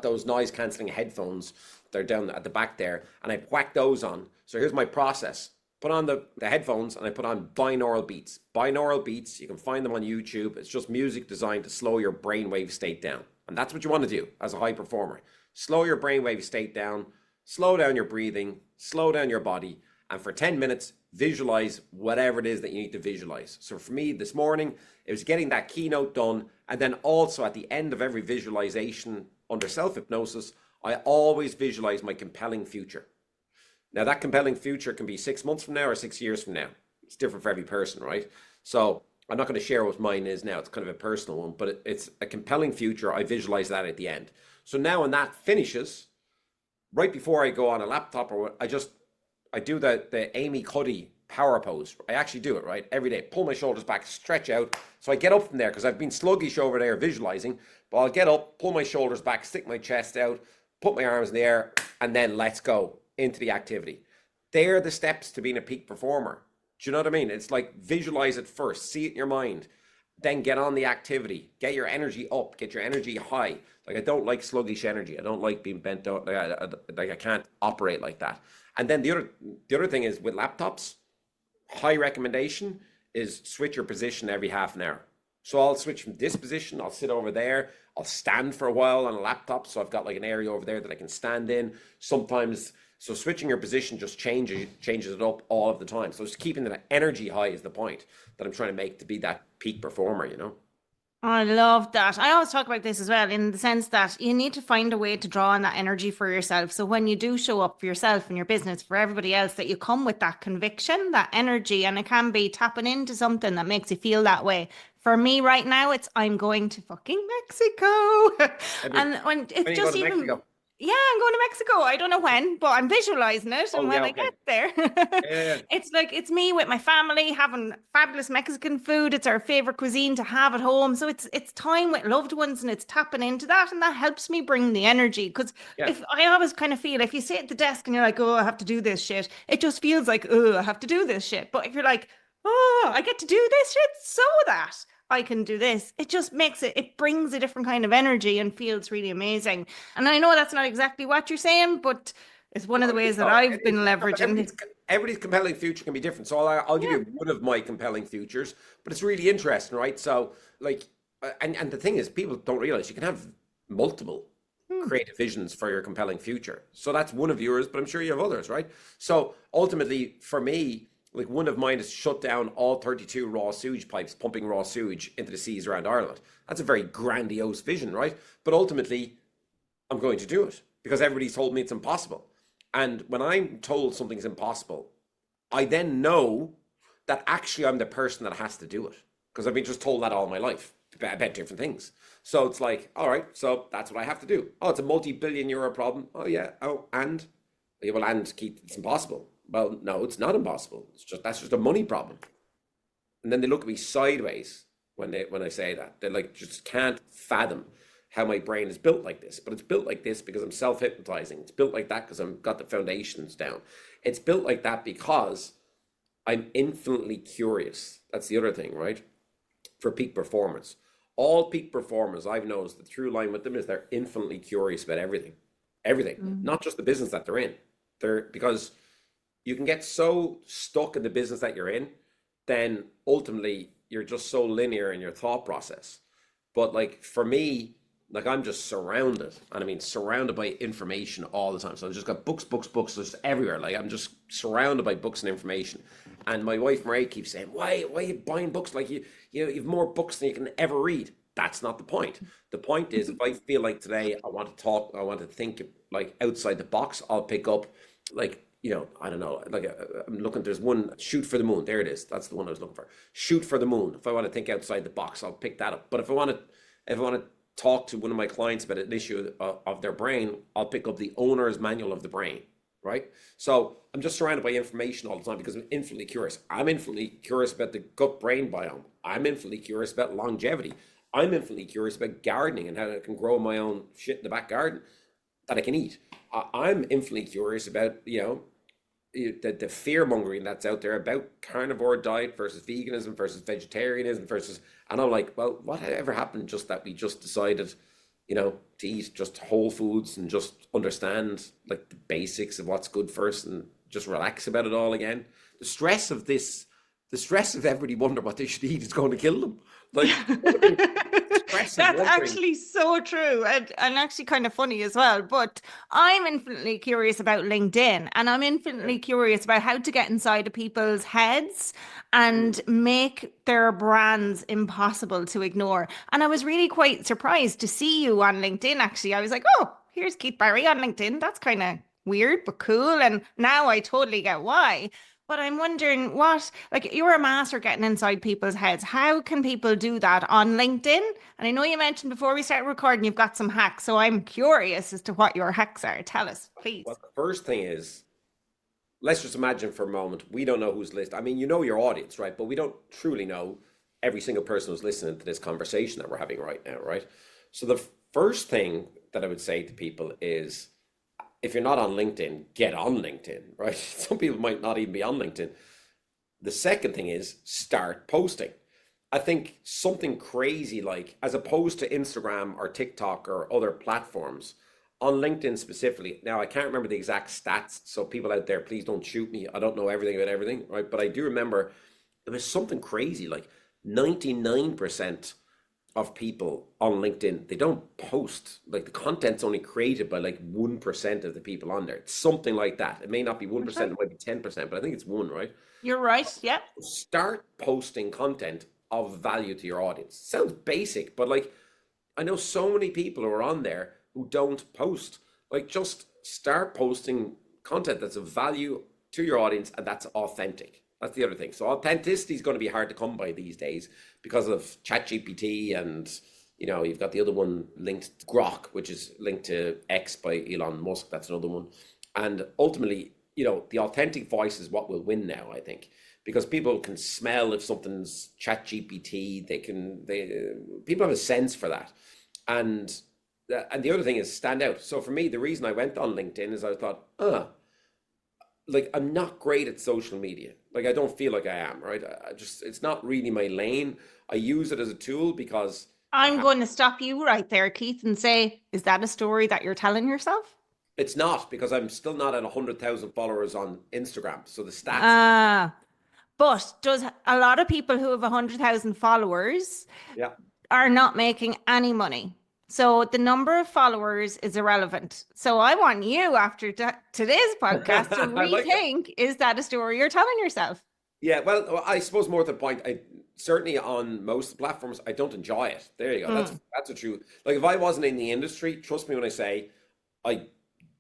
those noise cancelling headphones. They're down at the back there. And I whack those on. So here's my process. Put on the headphones and I put on binaural beats. Binaural beats, you can find them on YouTube. It's just music designed to slow your brainwave state down. And that's what you want to do as a high performer. Slow your brainwave state down, slow down your breathing, slow down your body. And for 10 minutes, visualize whatever it is that you need to visualize. So for me this morning, it was getting that keynote done. And then also at the end of every visualization under self-hypnosis, I always visualize my compelling future. Now that compelling future can be 6 months from now or 6 years from now. It's different for every person, right? So I'm not going to share what mine is now. It's kind of a personal one, but it's a compelling future. I visualize that at the end. So now when that finishes, right before I go on a laptop or what, I do the Amy Cuddy power pose. I actually do it, right? Every day. Pull my shoulders back, stretch out. So I get up from there because I've been sluggish over there visualizing. But I'll get up, pull my shoulders back, stick my chest out, put my arms in the air, and then let's go into the activity. They're the steps to being a peak performer. Do you know what I mean? It's like visualize it first, see it in your mind, then get on the activity, get your energy up, get your energy high. Like I don't like sluggish energy. I don't like being bent out. Like I can't operate like that. And then the other thing is with laptops, high recommendation is switch your position every half an hour. So I'll switch from this position, I'll sit over there, I'll stand for a while on a laptop. So I've got like an area over there that I can stand in. Sometimes So switching your position just changes it up all of the time. So just keeping that energy high is the point that I'm trying to make to be that peak performer, you know? I love that. I always talk about this as well, in the sense that you need to find a way to draw on that energy for yourself. So when you do show up for yourself and your business, for everybody else, that you come with that conviction, that energy, and it can be tapping into something that makes you feel that way. For me right now, it's I'm going to fucking Mexico. Every, And when it's when you go just to even, Mexico. yeah, I'm going to Mexico. I don't know when, but I'm visualizing it. And Oh, when yeah, I okay. get there, Yeah, it's like it's me with my family having fabulous Mexican food. It's our favorite cuisine to have at home. So it's time with loved ones and it's tapping into that. And that helps me bring the energy. Because yeah. if I always kind of feel if you sit at the desk and you're like, oh, I have to do this shit, it just feels like, oh, I have to do this shit. But if you're like, oh, I get to do this shit so that I can do this. It just makes it brings a different kind of energy and feels really amazing. And I know that's not exactly what you're saying, but it's one of the No, it is ways that though. It I've been is. No, but leveraging. everybody's compelling future can be different. So I'll give Yeah. you one of my compelling futures, but it's really interesting, right? So like, and the thing is, people don't realize you can have multiple Hmm. creative visions for your compelling future. So that's one of yours, but I'm sure you have others, right? So ultimately, for me, like one of mine is shut down all 32 raw sewage pipes, pumping raw sewage into the seas around Ireland. That's a very grandiose vision, right? But ultimately, I'm going to do it because everybody's told me it's impossible. And when I'm told something's impossible, I then know that actually I'm the person that has to do it because I've been just told that all my life about different things. So it's like, all right, so that's what I have to do. Oh, it's a multi-billion euro problem. Oh yeah. Oh, and yeah, well, and Keith, it's impossible. Well, no, it's not impossible. It's just that's just a money problem. And then they look at me sideways when I say that. They like just can't fathom how my brain is built like this. But it's built like this because I'm self-hypnotizing. It's built like that because I've got the foundations down. It's built like that because I'm infinitely curious. That's the other thing, right? For peak performance. All peak performers, I've noticed the through line with them is they're infinitely curious about everything. Everything. Mm. Not just the business that they're in. They're because you can get so stuck in the business that you're in, then ultimately you're just so linear in your thought process. But like for me, like I'm just surrounded, and I mean surrounded by information all the time. So I've just got books, books, books, just everywhere. Like I'm just surrounded by books and information. And my wife Marie keeps saying, why are you buying books? Like you've more books than you can ever read. That's not the point. The point is, if I feel like today I want to talk, I want to think like outside the box, I'll pick up like I don't know, like I'm looking. There's one, shoot for the moon. There it is. That's the one I was looking for. Shoot for the moon. If I want to think outside the box, I'll pick that up. But if I want to talk to one of my clients about an issue of their brain, I'll pick up the owner's manual of the brain, right? So I'm just surrounded by information all the time because I'm infinitely curious. I'm infinitely curious about the gut brain biome. I'm infinitely curious about longevity. I'm infinitely curious about gardening and how I can grow my own shit in the back garden that I can eat. I'm infinitely curious about, the fear mongering that's out there about carnivore diet versus veganism versus vegetarianism versus, and I'm like, well, whatever happened just that we just decided, to eat just whole foods and just understand like the basics of what's good first and just relax about it all again. The stress of this, the stress of everybody wonder what they should eat is going to kill them. Like, stress of That's wondering. actually so true and actually kind of funny as well. But I'm infinitely curious about LinkedIn and I'm infinitely curious about how to get inside of people's heads and make their brands impossible to ignore. And I was really quite surprised to see you on LinkedIn, actually. I was like, oh, here's Keith Barry on LinkedIn. That's kind of weird, but cool. And now I totally get why. But I'm wondering like you're a master getting inside people's heads. How can people do that on LinkedIn? And I know you mentioned before we started recording, you've got some hacks. So I'm curious as to what your hacks are. Tell us, Well, please. the first thing is, let's just imagine for a moment, we don't know who's listening. I mean, you know your audience, right? But we don't truly know every single person who's listening to this conversation that we're having right now, right? So the first thing that I would say to people is, if you're not on LinkedIn, get on LinkedIn, right? Some people might not even be on LinkedIn. The second thing is start posting. I think something crazy like, as opposed to Instagram or TikTok or other platforms, on LinkedIn specifically. Now, I can't remember the exact stats, so people out there, please don't shoot me. I don't know everything about everything, right? But I do remember it was something crazy like 99% of people on LinkedIn, they don't post. Like the content's only created by like 1% of the people on there. It's something like that. It may not be Okay. 1%, it might be 10%, but I think it's one, right? You're right. Yep. Start posting content of value to your audience. Sounds basic, but like I know so many people who are on there who don't post. Like just start posting content that's of value to your audience and that's authentic. That's the other thing. So authenticity is going to be hard to come by these days because of ChatGPT and you've got the other one linked to Grok, which is linked to X by Elon Musk. That's another one. And ultimately, the authentic voice is what will win now, I think, because people can smell if something's ChatGPT. People have a sense for that, and the other thing is stand out. So for me, the reason I went on LinkedIn is I thought, like I'm not great at social media. Like I don't feel like I am, right? I just it's not really my lane. I use it as a tool because I I'm have. going to stop you right there, Keith, and say, is that a story that you're telling yourself? It's not because I'm still not at 100,000 followers on Instagram. So the stats, Ah, but does a lot of people who have 100,000 followers yeah. are not making any money? So the number of followers is irrelevant. So I want you, after today's podcast, to I like it. rethink, is that a story you're telling yourself? Yeah, well, I suppose more to the point, I certainly on most platforms, I don't enjoy it. There you go. That's Mm. that's the truth. Like if I wasn't in the industry, trust me when I say, I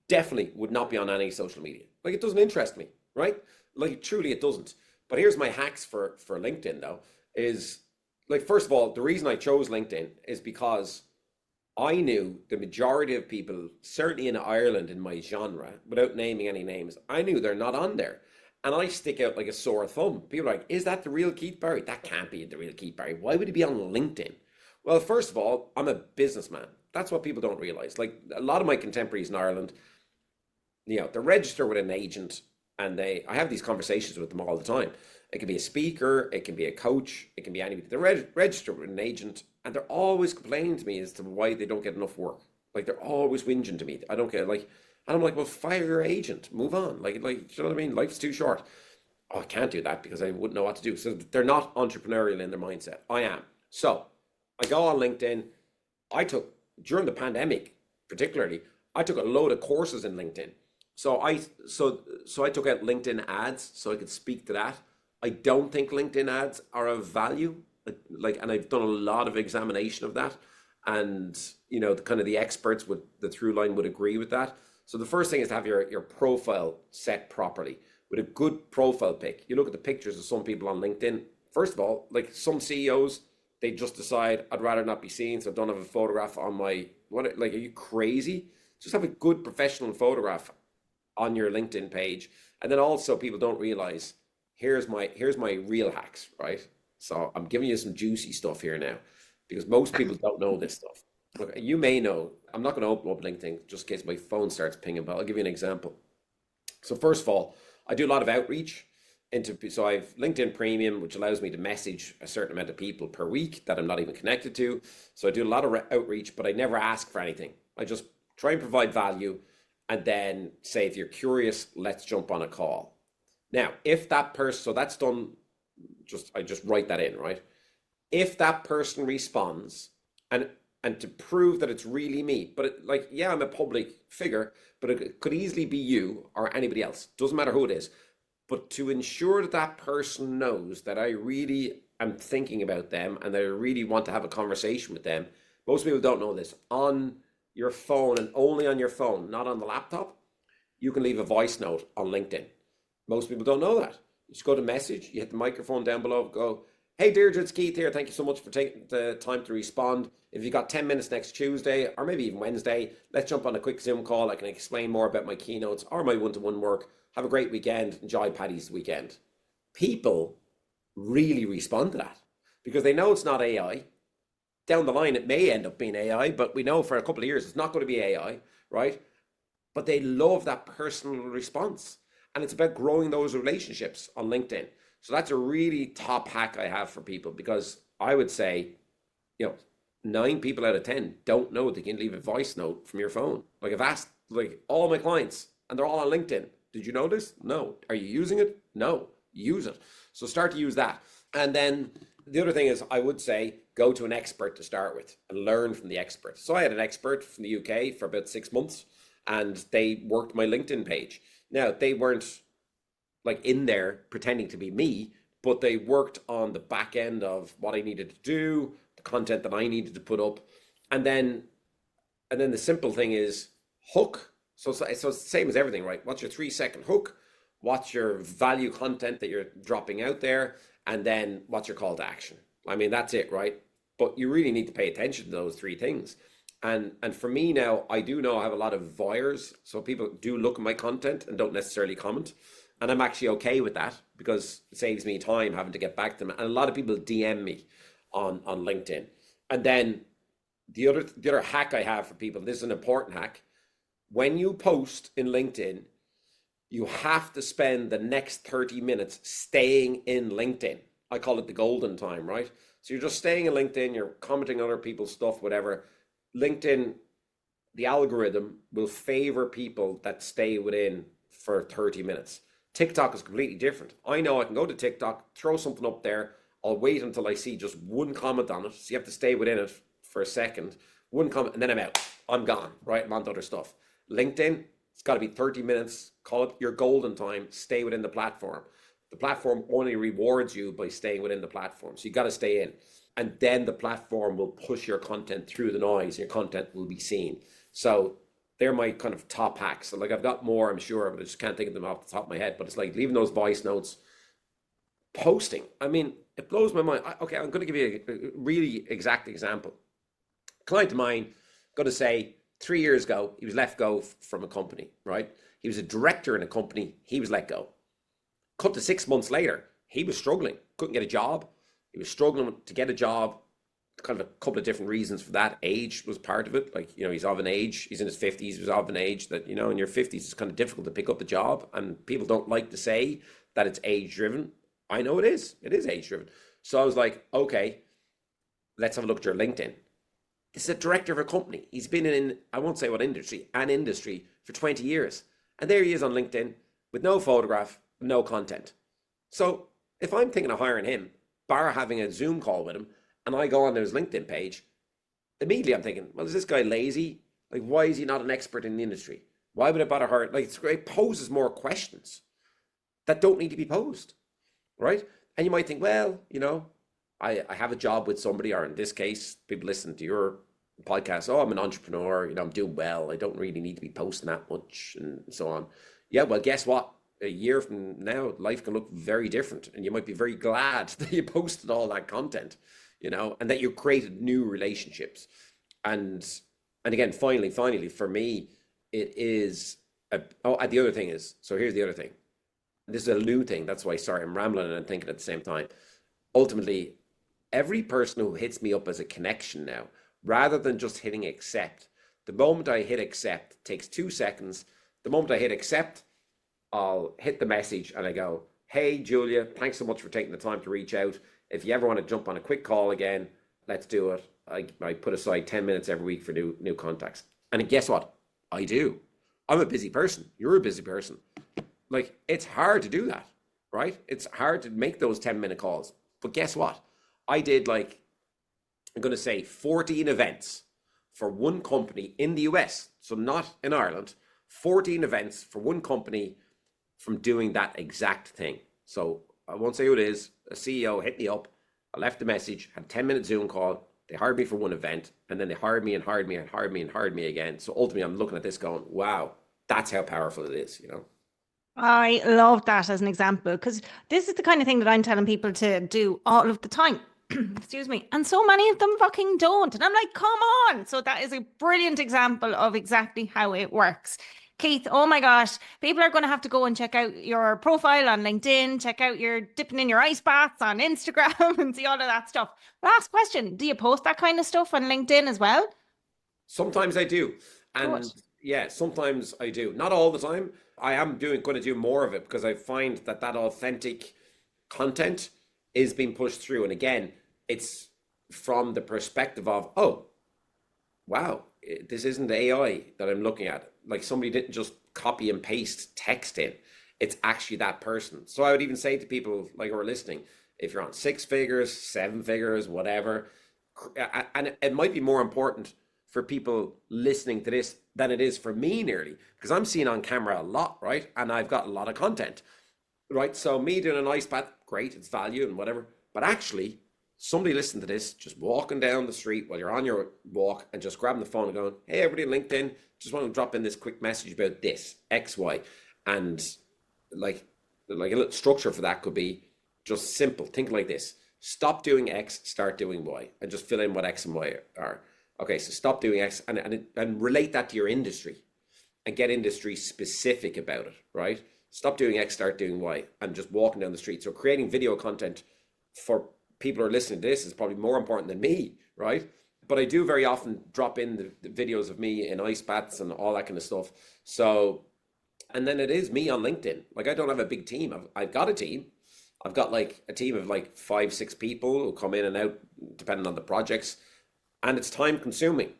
definitely would not be on any social media. Like it doesn't interest me, right? Like truly it doesn't. But here's my hacks for LinkedIn though, is like first of all, the reason I chose LinkedIn is because I knew the majority of people, certainly in Ireland in my genre, without naming any names, I knew they're not on there. And I stick out like a sore thumb. People are like, is that the real Keith Barry? That can't be the real Keith Barry. Why would he be on LinkedIn? Well, first of all, I'm a businessman. That's what people don't realize. Like a lot of my contemporaries in Ireland, they're registered with an agent and I have these conversations with them all the time. It can be a speaker, it can be a coach, it can be anybody. They're registered with an agent and they're always complaining to me as to why they don't get enough work. Like they're always whinging to me. I don't get like, and I'm like, well, fire your agent, move on. Like, you know what I mean? Life's too short. Oh, I can't do that because I wouldn't know what to do. So they're not entrepreneurial in their mindset. I am. So I go on LinkedIn. I took during the pandemic, particularly, I took a load of courses in LinkedIn. So I took out LinkedIn ads so I could speak to that. I don't think LinkedIn ads are of value. And I've done a lot of examination of that, and kind of the experts would the through line would agree with that. So the first thing is to have your profile set properly with a good profile pic. You look at the pictures of some people on LinkedIn. First of all, like some CEOs, they just decide I'd rather not be seen, so I don't have a photograph on my what. Like, are you crazy? Just have a good professional photograph on your LinkedIn page. And then also people don't realize here's my real hacks, right? So I'm giving you some juicy stuff here now because most people don't know this stuff. Look, you may know. I'm not going to open up LinkedIn just in case my phone starts pinging, but I'll give you an example. So first of all, I do a lot of outreach so I've LinkedIn Premium, which allows me to message a certain amount of people per week that I'm not even connected to. So I do a lot of outreach, but I never ask for anything. I just try and provide value and then say, if you're curious, let's jump on a call. Now, if that person, so that's done, I just write that in, right? If that person responds and to prove that it's really me, but yeah, I'm a public figure, but it could easily be you or anybody else. Doesn't matter who it is. But to ensure that that person knows that I really am thinking about them and that I really want to have a conversation with them, most people don't know this. On your phone and only on your phone, not on the laptop, you can leave a voice note on LinkedIn. Most people don't know that. You just go to message, you hit the microphone down below, go, hey Deirdre, it's Keith here. Thank you so much for taking the time to respond. If you got 10 minutes next Tuesday or maybe even Wednesday, let's jump on a quick Zoom call. I can explain more about my keynotes or my one-to-one work. Have a great weekend. Enjoy Paddy's weekend. People really respond to that because they know it's not AI. Down the line, it may end up being AI, but we know for a couple of years it's not going to be AI, right? But they love that personal response. And it's about growing those relationships on LinkedIn. So that's a really top hack I have for people because I would say, 9 people out of 10 don't know they can leave a voice note from your phone. Like I've asked like all my clients and they're all on LinkedIn. Did you know this? No. Are you using it? No. Use it. So start to use that. And then the other thing is, I would say go to an expert to start with and learn from the expert. So I had an expert from the UK for about 6 months, and they worked my LinkedIn page. Now, they weren't like in there pretending to be me, but they worked on the back end of what I needed to do, the content that I needed to put up. And then the simple thing is hook. So it's the same as everything, right? What's your 3 second hook? What's your value content that you're dropping out there? And then what's your call to action? I mean, that's it, right? But you really need to pay attention to those three things. And for me now, I do know I have a lot of voyeurs. So people do look at my content and don't necessarily comment. And I'm actually okay with that because it saves me time having to get back to them. And a lot of people DM me on LinkedIn. And then the other hack I have for people, this is an important hack. When you post in LinkedIn, you have to spend the next 30 minutes staying in LinkedIn. I call it the golden time, right? So you're just staying in LinkedIn, you're commenting on other people's stuff, whatever. LinkedIn, the algorithm will favor people that stay within for 30 minutes. TikTok is completely different. I know I can go to TikTok, throw something up there. I'll wait until I see just one comment on it. So you have to stay within it for a second. One comment, and then I'm out. I'm gone, right? I'm on to other stuff. LinkedIn, it's got to be 30 minutes. Call it your golden time. Stay within the platform. The platform only rewards you by staying within the platform. So you got to stay in. And then the platform will push your content through the noise. Your content will be seen. So they're my kind of top hacks. So like I've got more, I'm sure, but I just can't think of them off the top of my head. But it's like leaving those voice notes, posting. I mean, it blows my mind. Okay, I'm going to give you a really exact example. A client of mine, going to say 3 years ago, he was let go from a company, right? He was a director in a company. He was let go. Cut to 6 months later, he was struggling, couldn't get a job. He was struggling to get a job. Kind of a couple of different reasons for that. Age was part of it. Like, he's of an age, he's in his 50s, he's of an age that, in your 50s, it's kind of difficult to pick up a job. And people don't like to say that it's age driven. I know it is. It is age driven. So I was like, okay, let's have a look at your LinkedIn. This is a director of a company. He's been in, I won't say what industry, an industry for 20 years. And there he is on LinkedIn with no photograph, no content. So if I'm thinking of hiring him, bar having a Zoom call with him, and I go on to his LinkedIn page, immediately I'm thinking, well, is this guy lazy? Like, why is he not an expert in the industry? Why would I bother hiring? Like, it poses more questions that don't need to be posed, right? And you might think, well, I have a job with somebody, or in this case, people listen to your podcast, oh, I'm an entrepreneur, I'm doing well, I don't really need to be posting that much, and so on. Yeah, well, guess what? A year from now, life can look very different, and you might be very glad that you posted all that content, and that you created new relationships. And again, finally, for me, it is, the other thing is, so here's the other thing. This is a new thing. That's why, sorry, I'm rambling and thinking at the same time. Ultimately, every person who hits me up as a connection now, rather than just hitting accept, the moment I hit accept, it takes 2 seconds. The moment I hit accept, I'll hit the message and I go, hey, Julia, thanks so much for taking the time to reach out. If you ever want to jump on a quick call again, let's do it. I put aside 10 minutes every week for new contacts. And guess what? I do. I'm a busy person. You're a busy person. Like, it's hard to do that, right? It's hard to make those 10-minute calls. But guess what? I did, like, I'm going to say 14 events for one company in the US, so not in Ireland, 14 events for one company from doing that exact thing. So I won't say who it is. A CEO hit me up. I left a message, had a 10-minute Zoom call. They hired me for one event, and then they hired me and hired me and hired me and hired me again. So ultimately, I'm looking at this going, wow, that's how powerful it is, I love that as an example because this is the kind of thing that I'm telling people to do all of the time. Excuse me. And so many of them fucking don't. And I'm like, come on. So that is a brilliant example of exactly how it works. Keith, oh my gosh, people are going to have to go and check out your profile on LinkedIn, check out your dipping in your ice baths on Instagram and see all of that stuff. Last question, do you post that kind of stuff on LinkedIn as well? Sometimes I do. And Good. yeah, sometimes I do. Not all the time. I am going to do more of it because I find that authentic content is being pushed through. And again, it's from the perspective of, oh, wow, this isn't AI that I'm looking at. Like, somebody didn't just copy and paste text in. It's actually that person. So I would even say to people like who are listening, if you're on six figures, seven figures, whatever. And it might be more important for people listening to this than it is for me nearly, because I'm seen on camera a lot, right? And I've got a lot of content, right? So me doing an ice bath, great, it's value and whatever. But actually, somebody listening to this, just walking down the street while you're on your walk and just grabbing the phone and going, hey, everybody on LinkedIn, just want to drop in this quick message about this, X, Y. And like a little structure for that could be just simple. Think like this. Stop doing X, start doing Y, and just fill in what X and Y are. Okay, so stop doing X and relate that to your industry and get industry specific about it, right? Stop doing X, start doing Y, and just walking down the street. So creating video content for people who are listening to this is probably more important than me, right? But I do very often drop in the videos of me in ice baths and all that kind of stuff. So, and then it is me on LinkedIn. Like, I don't have a big team. I've got a team. I've got like a team of like 5, 6 people who come in and out depending on the projects, and it's time consuming.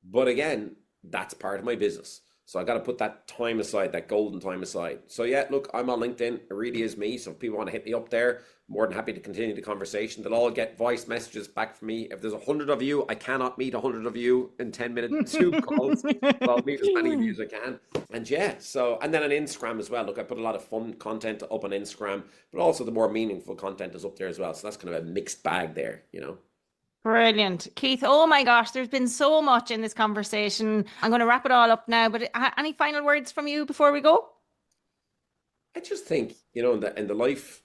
But again, that's part of my business. So I got to put that time aside, that golden time aside. So yeah, look, I'm on LinkedIn. It really is me. So if people want to hit me up there, more than happy to continue the conversation. They'll all get voice messages back from me. If there's 100 of you, I cannot meet 100 of you in 10-minute Zoom calls. So I'll meet as many of you as I can. And yeah, so, and then on Instagram as well. Look, I put a lot of fun content up on Instagram, but also the more meaningful content is up there as well. So that's kind of a mixed bag there, you know. Brilliant. Keith, oh my gosh, there's been so much in this conversation. I'm going to wrap it all up now, but any final words from you before we go? I just think, you know, in the life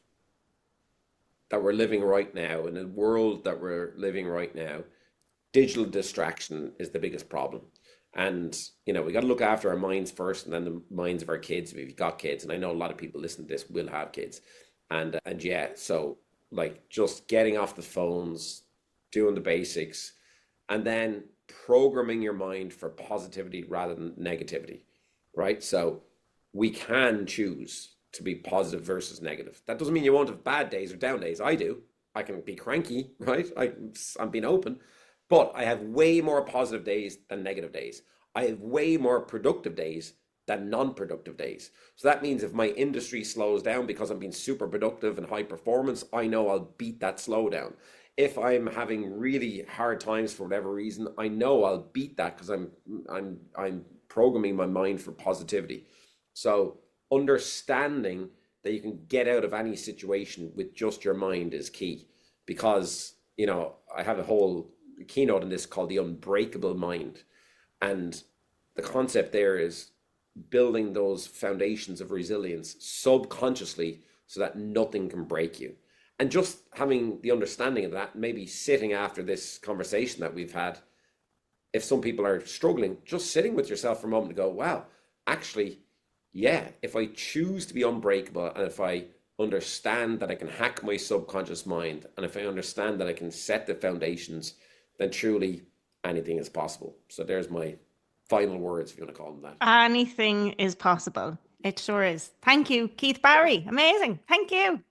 that we're living right now, in the world that we're living right now, digital distraction is the biggest problem. And, you know, we got to look after our minds first and then the minds of our kids if you've got kids. And I know a lot of people listening to this will have kids. And yeah, so like just getting off the phones, doing the basics, and then programming your mind for positivity rather than negativity, right? So we can choose to be positive versus negative. That doesn't mean you won't have bad days or down days. I do. I can be cranky, right? I'm being open, but I have way more positive days than negative days. I have way more productive days than non-productive days. So that means if my industry slows down because I'm being super productive and high performance, I know I'll beat that slowdown. If I'm having really hard times for whatever reason, I know I'll beat that because I'm programming my mind for positivity. So understanding that you can get out of any situation with just your mind is key. Because, you know, I have a whole keynote in this called the unbreakable mind. And the concept there is building those foundations of resilience subconsciously so that nothing can break you. And just having the understanding of that, maybe sitting after this conversation that we've had, if some people are struggling, just sitting with yourself for a moment to go, wow, actually, yeah, if I choose to be unbreakable and if I understand that I can hack my subconscious mind and if I understand that I can set the foundations, then truly anything is possible. So there's my final words, if you want to call them that. Anything is possible. It sure is. Thank you, Keith Barry. Amazing. Thank you.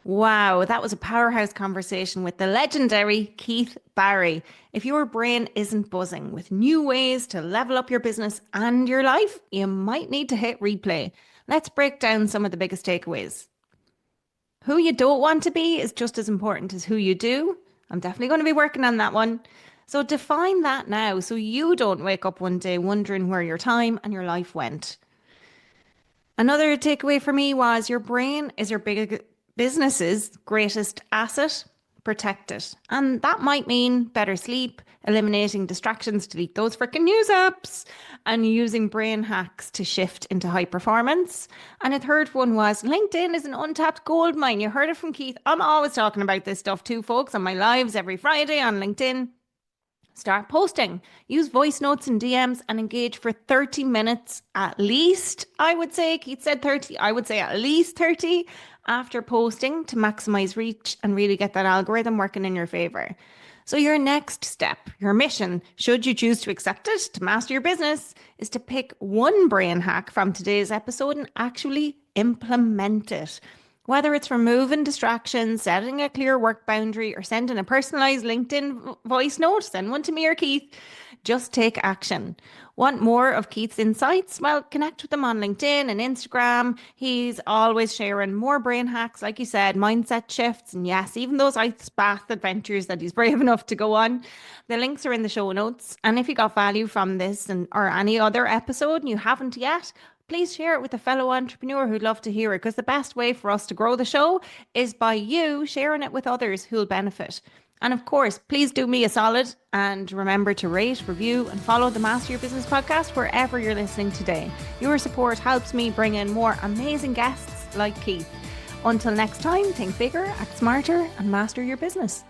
Wow, that was a powerhouse conversation with the legendary Keith Barry. If your brain isn't buzzing with new ways to level up your business and your life, you might need to hit replay. Let's break down some of the biggest takeaways. Who you don't want to be is just as important as who you do. I'm definitely going to be working on that one. So define that now so you don't wake up one day wondering where your time and your life went. Another takeaway for me was your brain is your business's greatest asset. Protect it. And that might mean better sleep, eliminating distractions, delete those freaking news apps, and using brain hacks to shift into high performance. And a third one was LinkedIn is an untapped gold mine. You heard it from Keith. I'm always talking about this stuff too, folks, on my lives every Friday on LinkedIn. Start posting, use voice notes and DMs and engage for 30 minutes at least. I would say, Keith said 30, I would say at least 30 after posting to maximize reach and really get that algorithm working in your favor. So your next step, your mission, should you choose to accept it to master your business, is to pick one brain hack from today's episode and actually implement it. Whether it's removing distractions, setting a clear work boundary, or sending a personalized LinkedIn voice note, send one to me or Keith. Just take action. Want more of Keith's insights? Well, connect with him on LinkedIn and Instagram. He's always sharing more brain hacks, like you said, mindset shifts, and yes, even those ice bath adventures that he's brave enough to go on. The links are in the show notes. And if you got value from this or any other episode and you haven't yet, please share it with a fellow entrepreneur who'd love to hear it, because the best way for us to grow the show is by you sharing it with others who'll benefit. And of course, please do me a solid and remember to rate, review, and follow the Master Your Business podcast wherever you're listening today. Your support helps me bring in more amazing guests like Keith. Until next time, think bigger, act smarter, and master your business.